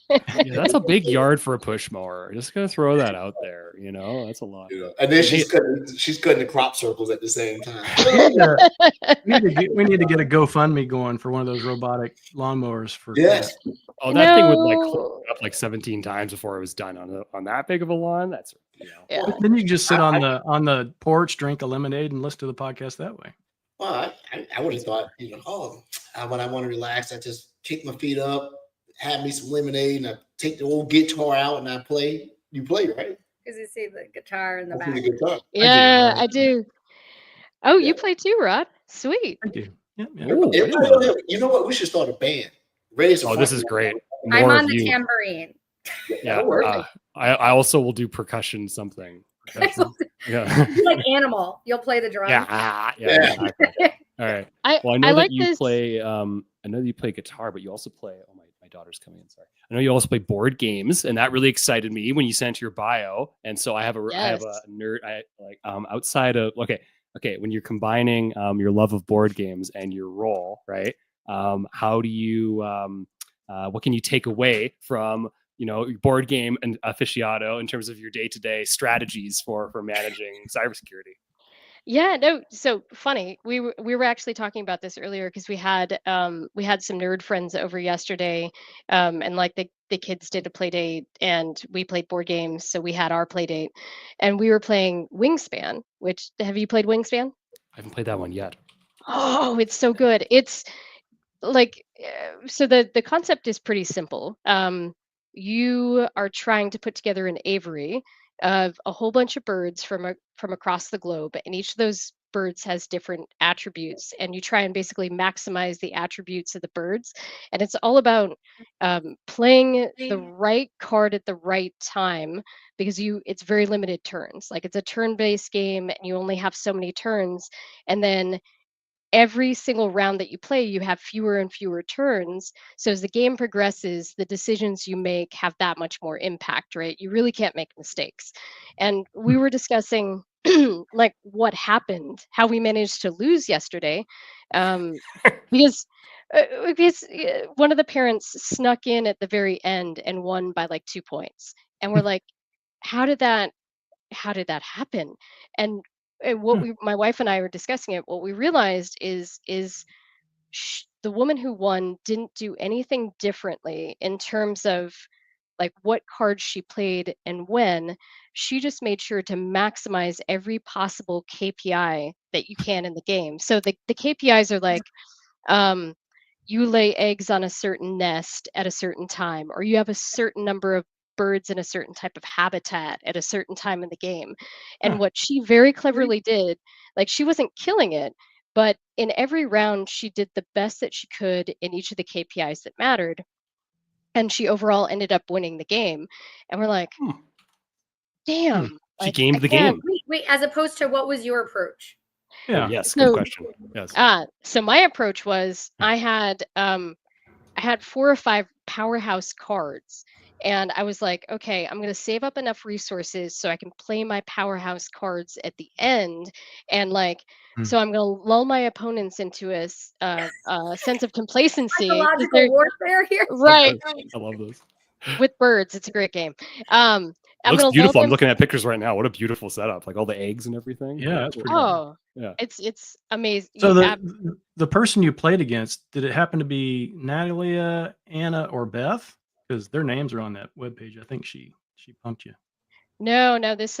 Yeah, that's a big yard for a push mower. Just gonna throw that out there. That's a lot. And then she's cutting the crop circles at the same time. We need to get a GoFundMe going for one of those robotic lawnmowers for Yes. Oh, that thing would like No. close up like 17 times before it was done on that big of a lawn. That's Yeah. Then you can just sit on the porch, drink a lemonade, and listen to the podcast that way. Well, I would have thought, when I want to relax, I just kick my feet up, have me some lemonade, and I take the old guitar out and I play. You play, right? Because you see the guitar in the I back. play the guitar. Yeah, right? I do. Oh, Yeah. you play too, Rod? Sweet. I do. Yeah, yeah. Ooh, I didn't Everybody know that. else, you know what? We should start a band. Raise a Oh, this is great. I'm More on of the you. tambourine. Yeah. That'll work. I also will do percussion something. Yeah. You're like Animal. You'll play the drums. Yeah. Yeah. Exactly. All right. I Well, I know I that like you this. play. I know that you play guitar, but you also play. Oh, my daughter's coming in. Sorry. I know you also play board games, and that really excited me when you sent your bio. And so I have a Yes. nerd. I like outside of okay. When you're combining your love of board games and your role, right? How do you what can you take away from your board game and aficionado in terms of your day-to-day strategies for managing cybersecurity? Yeah, no, so funny. We were actually talking about this earlier because we had some nerd friends over yesterday, and like the kids did a play date, and we played board games, so we had our play date, and we were playing Wingspan. Which have you played Wingspan? I haven't played that one yet. Oh, it's so good. It's like so the concept is pretty simple. You are trying to put together an aviary of a whole bunch of birds from across the globe, and each of those birds has different attributes, and you try and basically maximize the attributes of the birds. And it's all about playing the right card at the right time, because it's very limited turns. Like it's a turn-based game, and you only have so many turns, and then every single round that you play, you have fewer and fewer turns. So as the game progresses, the decisions you make have that much more impact, right? You really can't make mistakes. And we were discussing like what happened, how we managed to lose yesterday, um, because one of the parents snuck in at the very end and won by like 2 points, and we're like, how did that happen? And my wife and I were discussing it. What we realized is the woman who won didn't do anything differently in terms of like what cards she played and when. She just made sure to maximize every possible KPI that you can in the game. So the KPIs are like, you lay eggs on a certain nest at a certain time, or you have a certain number of birds in a certain type of habitat at a certain time in the game. And what she very cleverly did, like she wasn't killing it, but in every round she did the best that she could in each of the KPIs that mattered. And she overall ended up winning the game. And we're like, damn. She Like, gamed the again, game. Wait, as opposed to what was your approach? Yeah. Oh, yes, good So- question. Yes. So my approach was I had 4 or 5 powerhouse cards, and I was like, okay, I'm going to save up enough resources so I can play my powerhouse cards at the end, and like, so I'm going to lull my opponents into a sense of complacency. 'cause Psychological they're- warfare here. right, I love this. with birds. It's a great game. It I'm looks gonna lull beautiful. I'm them- looking at pictures right now. What a beautiful setup. Like all the eggs and everything. Yeah, that's pretty cool. Oh, Yeah. it's amazing. So You the person you played against, did it happen to be Natalia, Anna, or Beth? Because their names are on that webpage. I think she punked you. No, this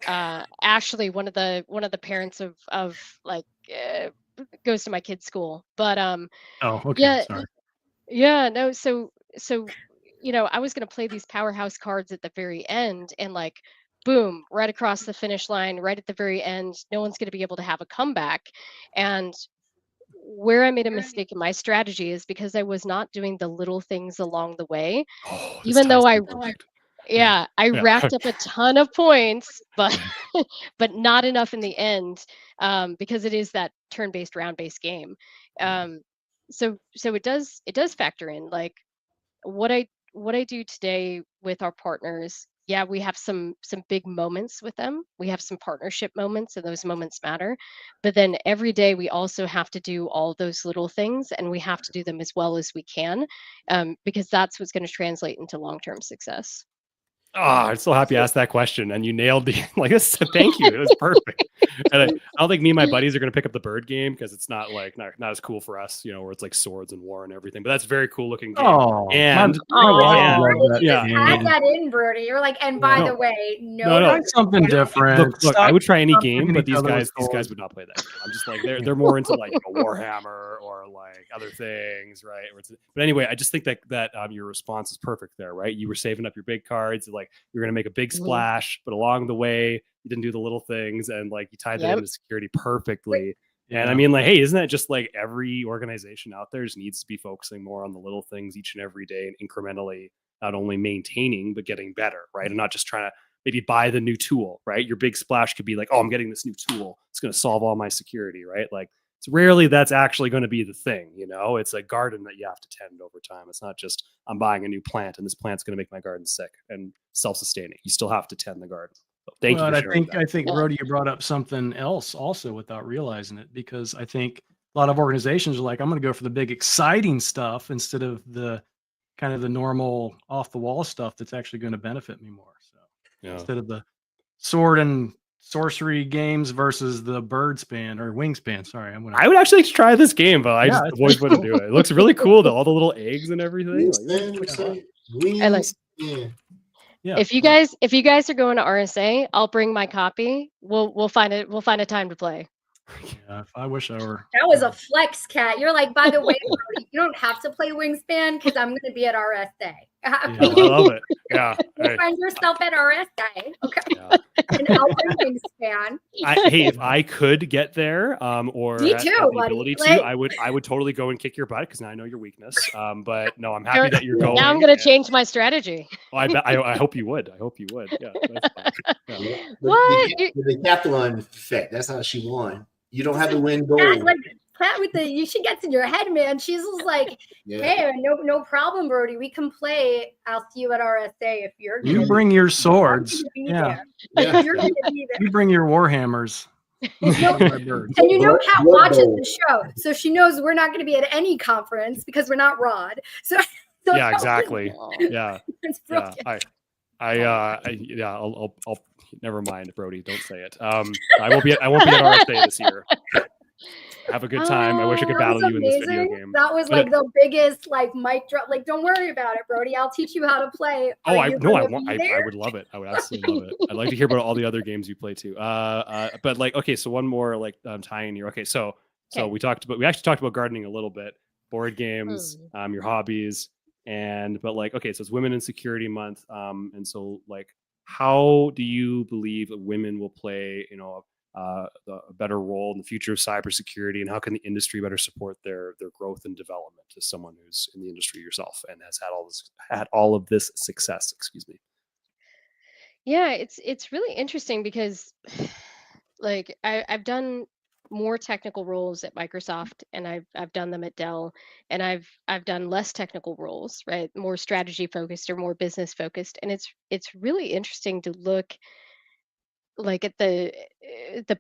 Ashley, one of the parents of like goes to my kid's school. But Oh, okay. yeah, Sorry. yeah, no, so I was gonna play these powerhouse cards at the very end, and like boom, right across the finish line, right at the very end, no one's gonna be able to have a comeback. And where I made a mistake in my strategy is because I was not doing the little things along the way. Oh, this Even though ties I in perfect. Yeah, I Yeah. racked up a ton of points, but but not enough in the end, because it is that turn-based, round-based game. So it does factor in like what I do today with our partners. Yeah, we have some big moments with them. We have some partnership moments, and those moments matter. But then every day we also have to do all those little things, and we have to do them as well as we can, because that's what's going to translate into long-term success. Oh, I'm so happy you asked that question, and you nailed the like this. Thank you. It was perfect. And I don't think me and my buddies are going to pick up the bird game because it's not like not as cool for us, where it's like swords and war and everything. But that's a very cool looking game. Oh, And my wife and- loved that yeah. game. Add that in, Brody. You're like, and by No. the way, no. No. Try something different. Look, Stop- I would try any stop game, hitting but each these other with guys swords. would not play that game. I'm just like they're more into like Warhammer or like other things, right? But anyway, I just think that your response is perfect there, right? You were saving up your big cards, like you're going to make a big splash, but along the way you didn't do the little things, and like you tied that Yep. into security perfectly. And Yeah. I mean, like, hey, isn't that just like every organization out there just needs to be focusing more on the little things each and every day and incrementally not only maintaining but getting better, right? And not just trying to maybe buy the new tool, right? Your big splash could be like, oh, I'm getting this new tool. It's going to solve all my security, right? Like it's rarely that's actually going to be the thing, It's a garden that you have to tend over time. It's not just I'm buying a new plant and this plant's going to make my garden sick and self-sustaining. You still have to tend the garden. So thank you Well, for and sharing that. I think Brody, you brought up something else also without realizing it, because I think a lot of organizations are like, I'm going to go for the big exciting stuff instead of the kind of the normal off the wall stuff that's actually going to benefit me more. So Yeah. instead of the sword and sorcery games versus the bird span or wingspan. Sorry, I would actually try this game, but I Yeah, just it's- always want to do it. It looks really cool though, all the little eggs and everything. I like- Yeah. If you guys are going to RSA, I'll bring my copy. We'll find a time to play. Yeah, if I wish I were. That was a flex, Cat. You're like, by the way, Brody, you don't have to play Wingspan because I'm going to be at RSA. I love it. Yeah. Hey. Find yourself at RSA. Okay. Yeah. And I'll play Wingspan. Hey, if I could get there, or Me had too, the buddy. ability to, Like- I would totally go and kick your butt because now I know your weakness. But no, I'm happy that you're going. Now I'm gonna and- change my strategy. Oh, I hope you would. I hope you would. Yeah. That's fine. Yeah. What? The decathlon effect. That's how she won. You don't have to win gold. Cat, like, Cat with she gets in your head, man. She's just like, Yeah. hey, no problem, Brody. We can play. I'll see you at RSA if you're You good. bring your I'm swords. gonna be Yeah. there. Yeah. You're going to be there. You bring your warhammers. No, My birds. And Kat Blood watches Bowl. the show, so she knows we're not going to be at any conference because we're not Rod. So Yeah, exactly. Yeah. It's Yeah. brilliant. I'll never mind, Brody. Don't say it. I won't be at RSA this year. Have a good time. I wish I could That was battle you in this video amazing. game. That was But like the biggest like mic drop. Like, don't worry about it, Brody. I'll teach you how to play. Oh, Are I you no, I gonna want. be I there? would love it. I would absolutely love it. I'd like to hear about all the other games you play too. But like, okay, so one more like tie-in here. Okay, so Okay. we actually talked about gardening a little bit, board games, your hobbies, but like, okay, so it's Women in Security Month, and so like, how do you believe that women will play, a better role in the future of cybersecurity, and how can the industry better support their growth and development as someone who's in the industry yourself and has had all of this success? Excuse me. Yeah, it's really interesting because like I've done more technical roles at Microsoft, and I've done them at Dell, and I've done less technical roles, right? More strategy focused or more business focused. And it's really interesting to look like at the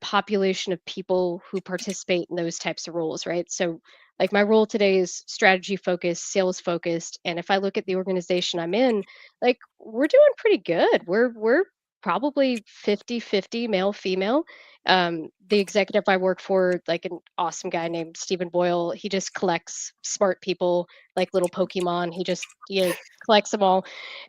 population of people who participate in those types of roles, right? So like my role today is strategy focused, sales focused, and if I look at the organization I'm in, like we're doing pretty good. We're probably 50-50 male female. The executive I work for, like an awesome guy named Stephen Boyle, he just collects smart people like little Pokemon. He collects them all.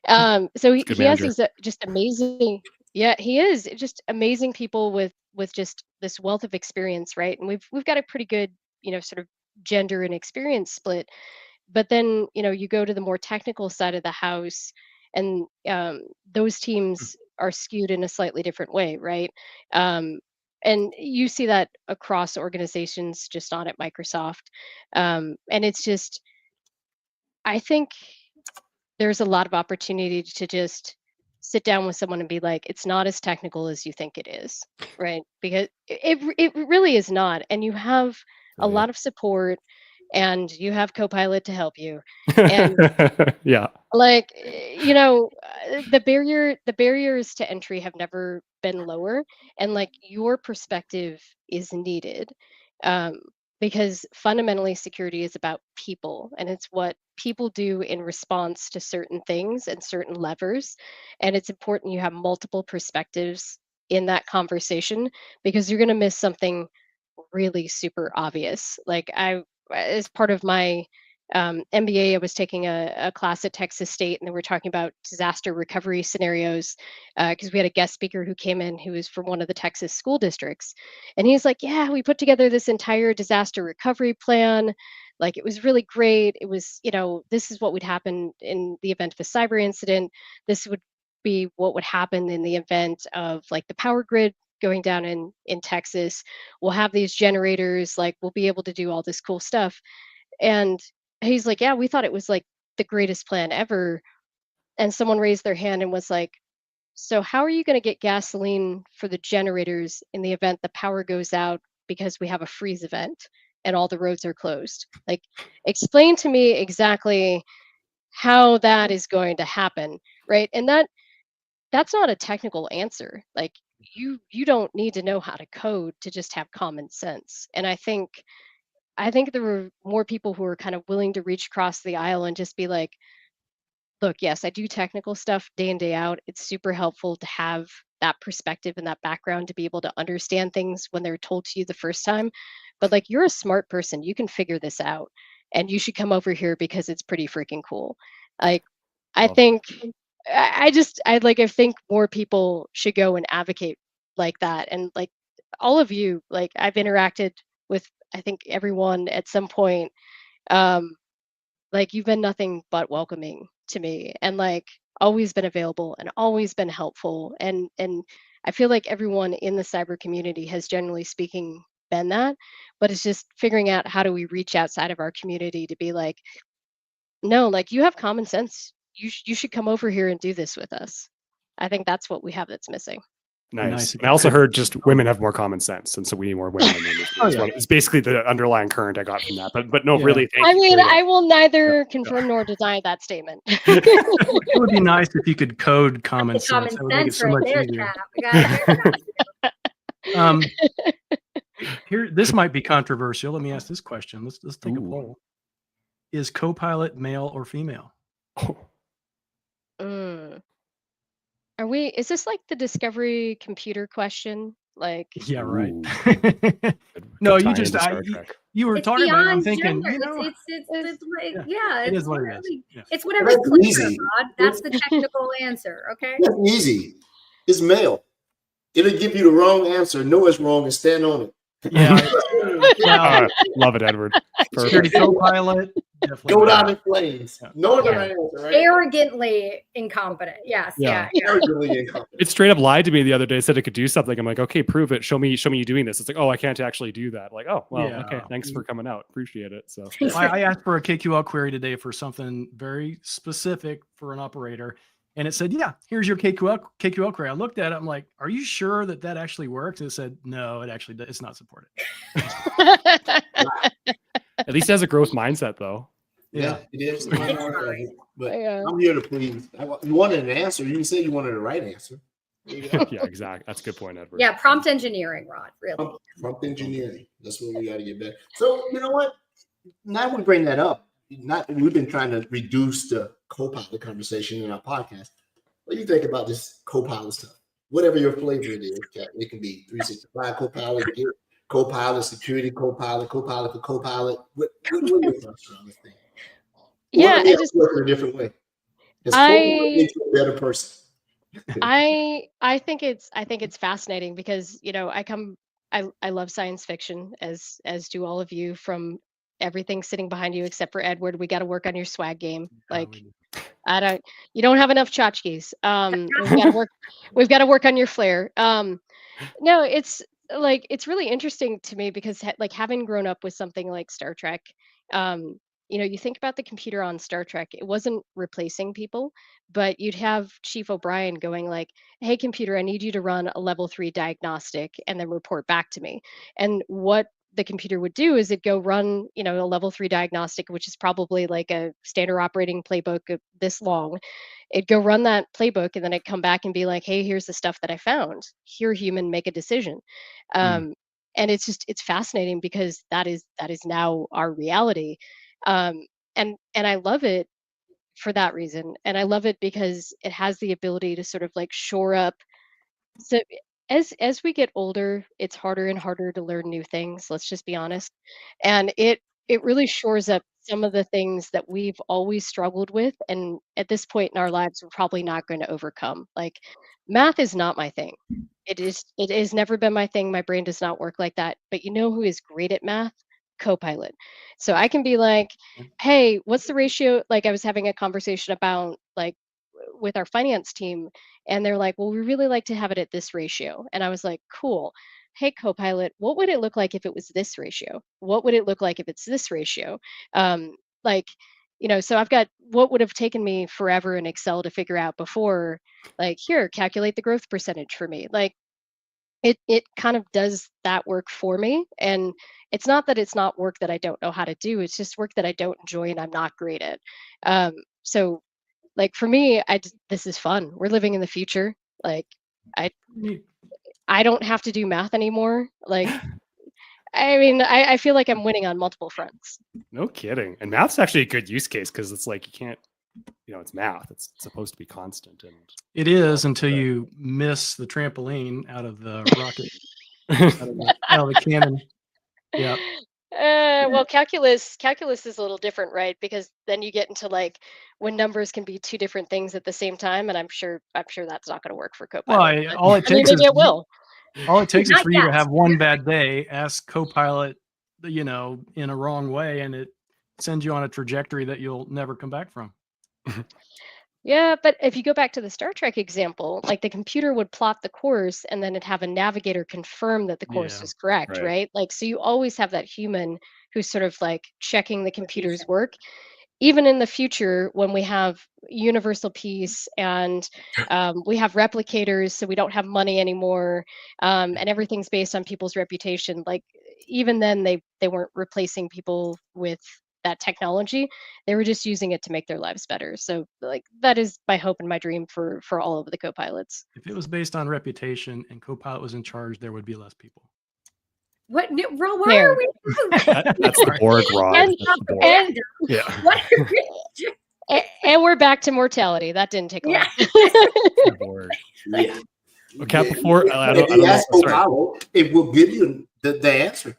So Good he has manager. these just amazing, yeah, he is just amazing people with just this wealth of experience, right? And we've got a pretty good, sort of gender and experience split. But then, you go to the more technical side of the house, and those teams are skewed in a slightly different way, right? And you see that across organizations, just not at Microsoft. And it's just, I think there's a lot of opportunity to just sit down with someone and be like, it's not as technical as you think it is, right? Because it really is not. And you have a lot of support, and you have Copilot to help you. And Yeah. like, the barriers to entry have never been lower, and like your perspective is needed, um, because fundamentally security is about people, and it's what people do in response to certain things and certain levers. And it's important you have multiple perspectives in that conversation, because you're going to miss something really super obvious. Like as part of my MBA, I was taking a class at Texas State, and they were talking about disaster recovery scenarios, because we had a guest speaker who came in who was from one of the Texas school districts. And he's like, yeah, we put together this entire disaster recovery plan. Like, it was really great. It was, this is what would happen in the event of a cyber incident. This would be what would happen in the event of like the power grid going down in Texas. We'll have these generators, like we'll be able to do all this cool stuff. And he's like, yeah, we thought it was like the greatest plan ever. And someone raised their hand and was like, so how are you going to get gasoline for the generators in the event the power goes out because we have a freeze event and all the roads are closed? Like, explain to me exactly how that is going to happen, right? And that's not a technical answer. Like, you don't need to know how to code to just have common sense. And I think there were more people who were kind of willing to reach across the aisle and just be like, look, yes, I do technical stuff day in, day out. It's super helpful to have that perspective and that background to be able to understand things when they're told to you the first time. But like, you're a smart person, you can figure this out, and you should come over here because it's pretty freaking cool. Like, I Love think I think more people should go and advocate like that. And like all of you, like I've interacted with, I think, everyone at some point. Um, like, you've been nothing but welcoming to me, and like always been available and always been helpful. And I feel like everyone in the cyber community has, generally speaking, been that. But it's just figuring out how do we reach outside of our community to be like, no, like, you have common sense. You should come over here and do this with us. I think that's what we have that's missing. Nice. Nice. And I also heard just women have more common sense, and so we need more women in the industry. Oh, yeah. It's basically the underlying current I got from that. But no, Yeah. really, thank I you. mean, Very I will neither Yeah. confirm nor deny that statement. It would be nice if you could code common That's sense. common That would make it sense so right much there, easier. chap. We got it. Um, here, this might be controversial. Let me ask this question. Let's take a Ooh. poll. Is Copilot male or female? Oh, Mm. Is this like the Discovery computer question? Like, Yeah, right. Ooh, No, tie you just into Star Trek. you were It's talking about it. I'm beyond thinking, gender. you know, It's like, yeah, yeah, it it's is what it is. literally, Yeah. it's whatever's That's cleaner, easy. Rod. That's the technical answer. Okay. That's easy. It's male. It'll give you the wrong answer, know it's wrong, and stand on it. Yeah. Well, Love it, Edward. security Perfect. co-pilot, definitely. Go not. down in flames. Yeah. Know the Yeah. right answer, right? Arrogantly incompetent. Yes. Yeah. Yeah. Arrogantly incompetent. It straight up lied to me the other day. Said it could do something. I'm like, okay, prove it. Show me you doing this. It's like, oh, I can't actually do that. Like, oh, well, Yeah. okay. Thanks for coming out. Appreciate it. So I asked for a KQL query today for something very specific for an operator, and it said, "Yeah, here's your KQL query." I looked at it. I'm like, "Are you sure that actually works?" And it said, "No, it actually it's not supported." at least it has a growth mindset, though. Yeah, it is. But Yeah. I'm here to please. You wanted an answer. You said you wanted the right answer. Yeah, exactly. That's a good point, Edward. Yeah. Prompt engineering, Rod. Really. Prompt engineering. That's what we got to get back. So you know what? Now we bring that up. We've been trying to reduce the co-pilot conversation in our podcast. What do you think about this co-pilot stuff? Whatever your flavor it is, it can be 365 co-pilot, Git co-pilot, security co-pilot, co-pilot for co-pilot. What are your thoughts on this thing? Yeah, I just work in a different way. It's make you a better person. I think it's fascinating because, you know, I love science fiction, as do all of you, from everything sitting behind you except for Edward. We got to work on your swag game. Like, you don't have enough tchotchkes. We've got to work on your flair. No, it's like, it's really interesting to me because like, having grown up with something like Star Trek, you know, you think about the computer on Star Trek, it wasn't replacing people, but you'd have Chief O'Brien going like, "Hey computer, I need you to run a level 3 diagnostic and then report back to me." And what the computer would do is it go run, you know, a level 3 diagnostic, which is probably like a standard operating playbook of this long. It'd go run that playbook and then it'd come back and be like, "Hey, here's the stuff that I found. Here, human, make a decision." And it's fascinating because that is now our reality. Um, and I love it for that reason. And I love it because it has the ability to sort of like shore up. So as we get older, it's harder and harder to learn new things. Let's just be honest. And it really shores up some of the things that we've always struggled with. And at this point in our lives, we're probably not going to overcome. Like, math is not my thing. It has never been my thing. My brain does not work like that. But you know who is great at math? Copilot. So I can be like, "Hey, what's the ratio?" Like, I was having a conversation about, like, with our finance team, and they're like, "Well, we really like to have it at this ratio." And I was like, "Cool. Hey, Copilot, what would it look like if it was this ratio? What would it look like if it's this ratio?" Like, you know, so I've got what would have taken me forever in Excel to figure out before, like, "Here, calculate the growth percentage for me." Like, it kind of does that work for me. And it's not that it's not work that I don't know how to do. It's just work that I don't enjoy and I'm not great at. So like, for me, this is fun. We're living in the future. Like, I I don't have to do math anymore. Like, I mean, I feel like I'm winning on multiple fronts. No kidding. And math's actually a good use case because it's like, you can't, you know, it's math. It's supposed to be constant. And It is until you miss the trampoline out of the rocket, out of the cannon. Yeah. Well, calculus is a little different, right? Because then you get into like when numbers can be two different things at the same time, and I'm sure that's not going to work for Copilot. Well, all it I mean, takes is maybe it will. all it takes is Not for you to yet. have one bad day. Ask Copilot, you know, in a wrong way, and it sends you on a trajectory that you'll never come back from. Yeah, but if you go back to the Star Trek example, like, the computer would plot the course and then it'd have a navigator confirm that the course Yeah, was correct, right. right? Like, so you always have that human who's sort of like checking the computer's work. Even in the future, when we have universal peace and we have replicators, so we don't have money anymore, and everything's based on people's reputation. Like, even then, they weren't replacing people with that technology. They were just using it to make their lives better. So, like, that is my hope and my dream for all of the co-pilots. If it was based on reputation and Copilot was in charge, there would be less people. What? Why Fair. are we? That's the Borg, Rod. And- That's the Borg. and Yeah. What are we doing? And we're back to mortality. That didn't take long. Board. Yeah. Okay, before I If don't you know. ask Sorry. Apollo, it will give you the answer.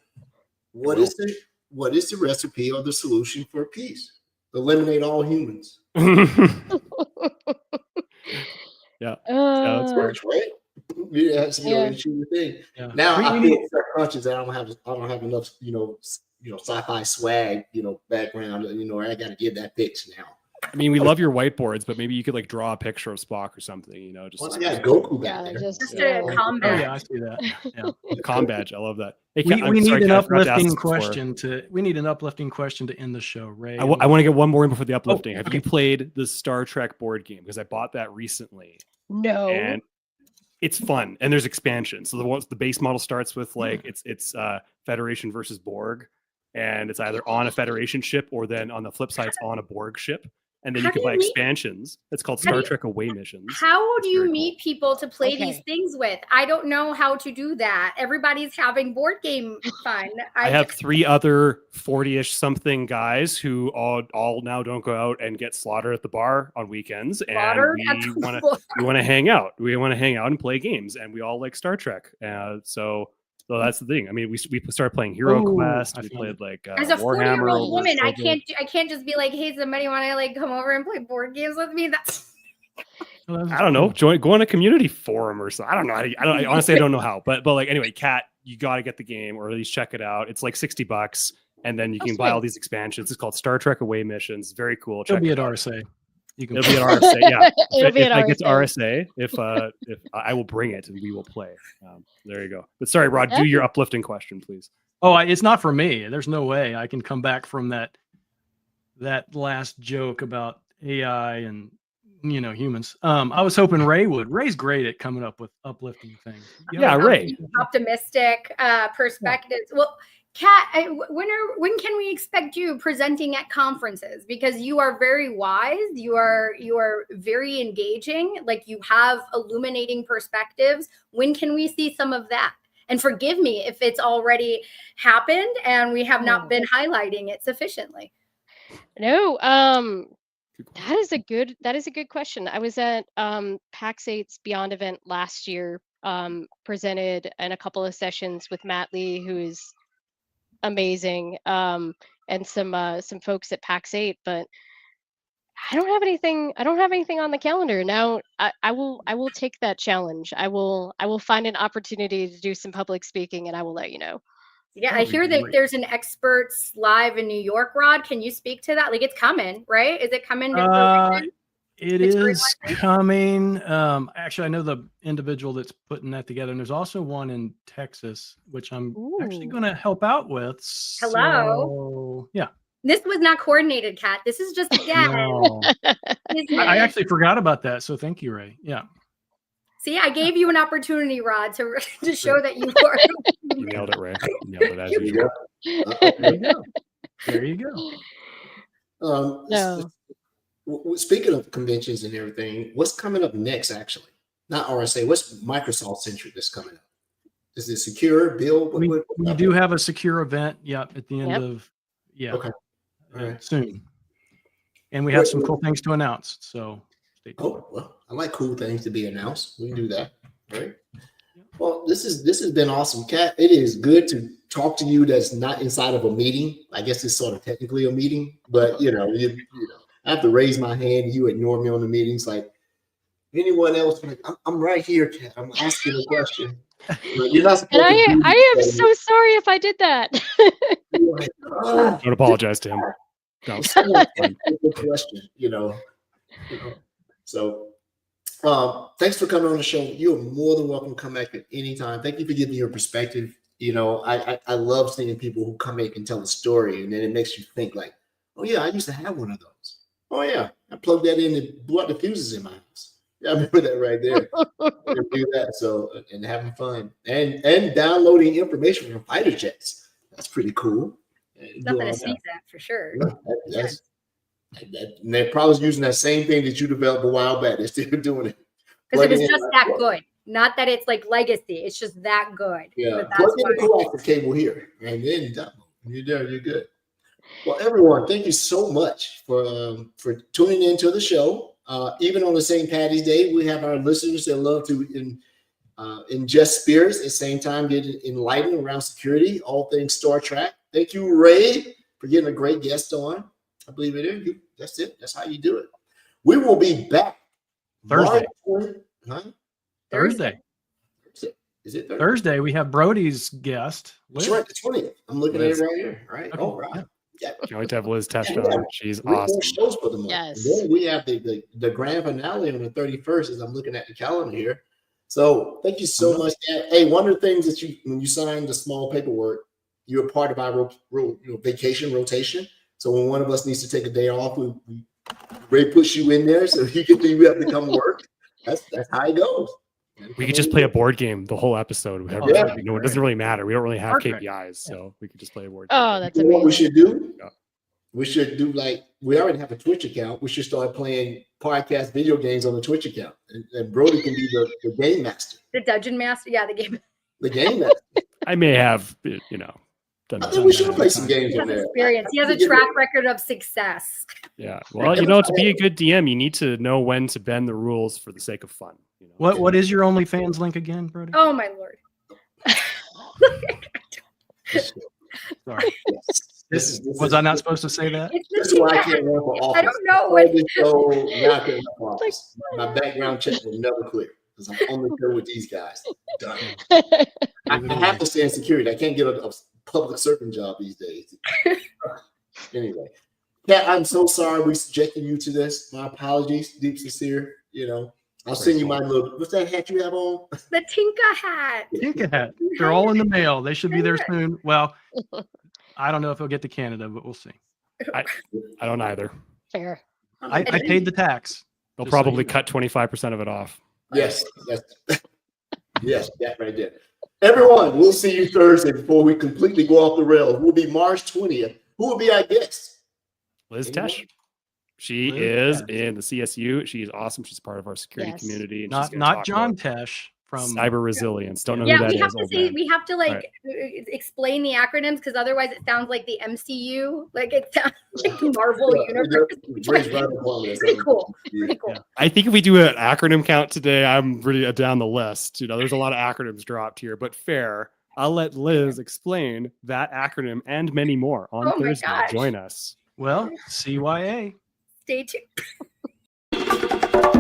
What is the recipe or the solution for peace? Eliminate all humans. Yeah. Uh, Works, right? Yeah, that's the Yeah. only true thing. Yeah. Now I We feel need- self-conscious that I don't have enough, sci-fi swag, background. I got to give that pitch now. I mean, we love your whiteboards, but maybe you could like draw a picture of Spock or something, just Once I got Goku back yeah, there. Just yeah. a Oh combat. yeah, I see that. Yeah. a com badge. I love that. Hey, We, I'm we sorry, need an Kat, I forgot to ask uplifting this before. question we need an uplifting question to end the show, Ray. I want to get one more in before the uplifting. Have okay. you played the Star Trek board game? Because I bought that recently, No. and it's fun. And there's expansions. So the base model starts with like it's Federation versus Borg, and it's either on a Federation ship or then on the flip side it's on a Borg ship. And then How you can do you buy meet- expansions. It's called How do Star you- Trek Away Missions. How do you very meet people to play these Okay. things with? I don't know how to do that. Everybody's having board game fun. I have 3 other 40-ish something guys who all now don't go out and get slaughtered at the bar on weekends, and slaughtered at we the want to bar. we want to hang out. We want to hang out and play games, and we all like Star Trek. So that's the thing. I mean, we started playing Hero Ooh, Quest. I We feel played it. like As a Warhammer 40-year-old over woman, I COVID. can't just be like, hey, somebody want to like come over and play board games with me? That's I don't know. Go on a community forum or something. I don't know. I honestly I don't know how. But like anyway, Kat, you got to get the game or at least check it out. It's like $60, and then you can buy all these expansions. It's called Star Trek Away Missions. Very cool. It'll Check be it at out. RSA. You can It'll be at RSA. Yeah, It'll be if at I get to RSA. RSA, if I will bring it and we will play. There you go. But sorry, Rod, do your uplifting question, please. Oh, it's not for me. There's no way I can come back from that last joke about AI and humans. I was hoping Ray would. Ray's great at coming up with uplifting things. Yeah, Ray. optimistic perspectives. Well, Kat, when can we expect you presenting at conferences? Because you are very wise. You are very engaging. Like you have illuminating perspectives. When can we see some of that? And forgive me if it's already happened and we have not been highlighting it sufficiently. No, that is a good question. I was at PAX 8's Beyond event last year, presented in a couple of sessions with Matt Lee, who is amazing, and some folks at PAX 8, but I don't have anything on the calendar now. I will take that challenge. I will find an opportunity to do some public speaking, and I will let you know. Yeah, I That'd be hear that great. there's an experts live in New York. Rod, can you speak to that? Like it's coming, right? Is it coming? It is coming. Actually, I know the individual that's putting that together, and there's also one in Texas, which I'm actually Ooh. going to help out with. Hello. So, yeah. This was not coordinated, Kat. This is just again. No. business. I actually forgot about that. So thank you, Ray. Yeah. See, I gave you an opportunity, Rod, to show that you were. You nailed it, Ray. You nailed it as There you usual. go. There you go. There you go. No. Speaking of conventions and everything, what's coming up next? Actually, not RSA. What's Microsoft centric that's coming up? Is it secure? Bill? We do have a secure event. Yep. At the end of Okay. All right. soon, and we have some cool things to announce. So stay tuned. Oh well, I like cool things to be announced. We can do that, right? Well, this has been awesome, Kat. It is good to talk to you. That's not inside of a meeting. I guess it's sort of technically a meeting, but you know, I have to raise my hand. You ignore me on the meetings. Like anyone else, like, I'm right here, Kat. I'm asking a question. You're not supposed And to do I am this. so sorry if I did that. You're like, "Oh, Don't apologize to him. No. it's a good question, you know. So, thanks for coming on the show. You're more than welcome to come back at any time. Thank you for giving your perspective. You know, I love seeing people who come back and tell a story, and then it makes you think like, oh yeah, I used to have one of those. Oh yeah, I plugged that in and blew out the fuses in my house. Yeah, I remember that right there. I can do that. So, and having fun and downloading information from fighter jets. That's pretty cool. Nothing to sneeze at for sure. And they're probably using that same thing that you developed a while back. They're still doing it. Because it Plug was in just like, that well, good. Not that it's like legacy. It's just that good. Yeah, But plug that's in the why. coaxial cable here, and then you're there. You're good. Well, everyone, thank you so much for tuning into the show. Even on the St. Patty's Day, we have our listeners that love to ingest spirits at the same time get enlightened around security, all things Star Trek. Thank you, Ray, for getting a great guest on. I believe it is. That's it. That's how you do it. We will be back Thursday. Thursday. Is it Thursday? Thursday, we have Brody's guest. That's Liz. right, the 20th. I'm looking Liz. at it right here. Right. Okay. All right. Yeah. Can't wait to have Liz Tesh Yeah. on. She's 3 more awesome. shows for the month. Yes. And then we have the grand finale on the 31st as I'm looking at the calendar here. So thank you so much. Hey, one of the things that when you signed the small paperwork, you're a part of our vacation rotation. So when one of us needs to take a day off, we push you in there so you have to come work. That's how it goes. We could just play a board game the whole episode. Yeah. It doesn't really matter. We don't really have Perfect. KPIs, so we could just play a board game. Oh, that's You know what we amazing. should do? Yeah. We should do we already have a Twitch account. We should start playing podcast video games on the Twitch account. And Brody can be the game master. The Dungeon Master. Yeah, the game. The game master. I may have, done I think we should that play some time. games He on has there. experience. He has a track record of success. Yeah. Well, to be a good DM, you need to know when to bend the rules for the sake of fun. What is your OnlyFans link again, Brody? Oh my lord. Sorry. This Was I not supposed to say that? It's This the is why I Tinker can't Hat. run for office. I don't know I what. this show not getting enough office. My background check will never clear because I'm only here with these guys. Done. I have to stay in security. I can't get a public servant job these days. Anyway, Kat, I'm so sorry we subjected you to this. My apologies, deep sincere. I'll send you my little. What's that hat you have on? The Tinka Hat. Tinka Hat. They're all in the mail. They should be there soon. Well, I don't know if it'll get to Canada, but we'll see. I don't either. Fair. I paid the tax. They'll Just so probably you know. cut 25% of it off. Yes, yes, that right there. Everyone, we'll see you Thursday before we completely go off the rails. We'll be March 20th. Who will be our guest? Liz Anyone? Tesh. She Liz is in the CSU. She's awesome. She's part of our security Yes. community. And she's Not gonna not talk John about Tesh from cyber resilience. Don't know Yeah, who that we is. have to old say man. we have to Right. explain the acronyms because otherwise it sounds like the MCU. Like it sounds like the Marvel Yeah, universe. Ray's right upon this. Pretty cool. Pretty cool. Yeah. I think if we do an acronym count today, I'm really down the list. There's a lot of acronyms dropped here, but fair. I'll let Liz explain that acronym and many more on Oh my Thursday. gosh. Join us. well, CYA. Stay tuned.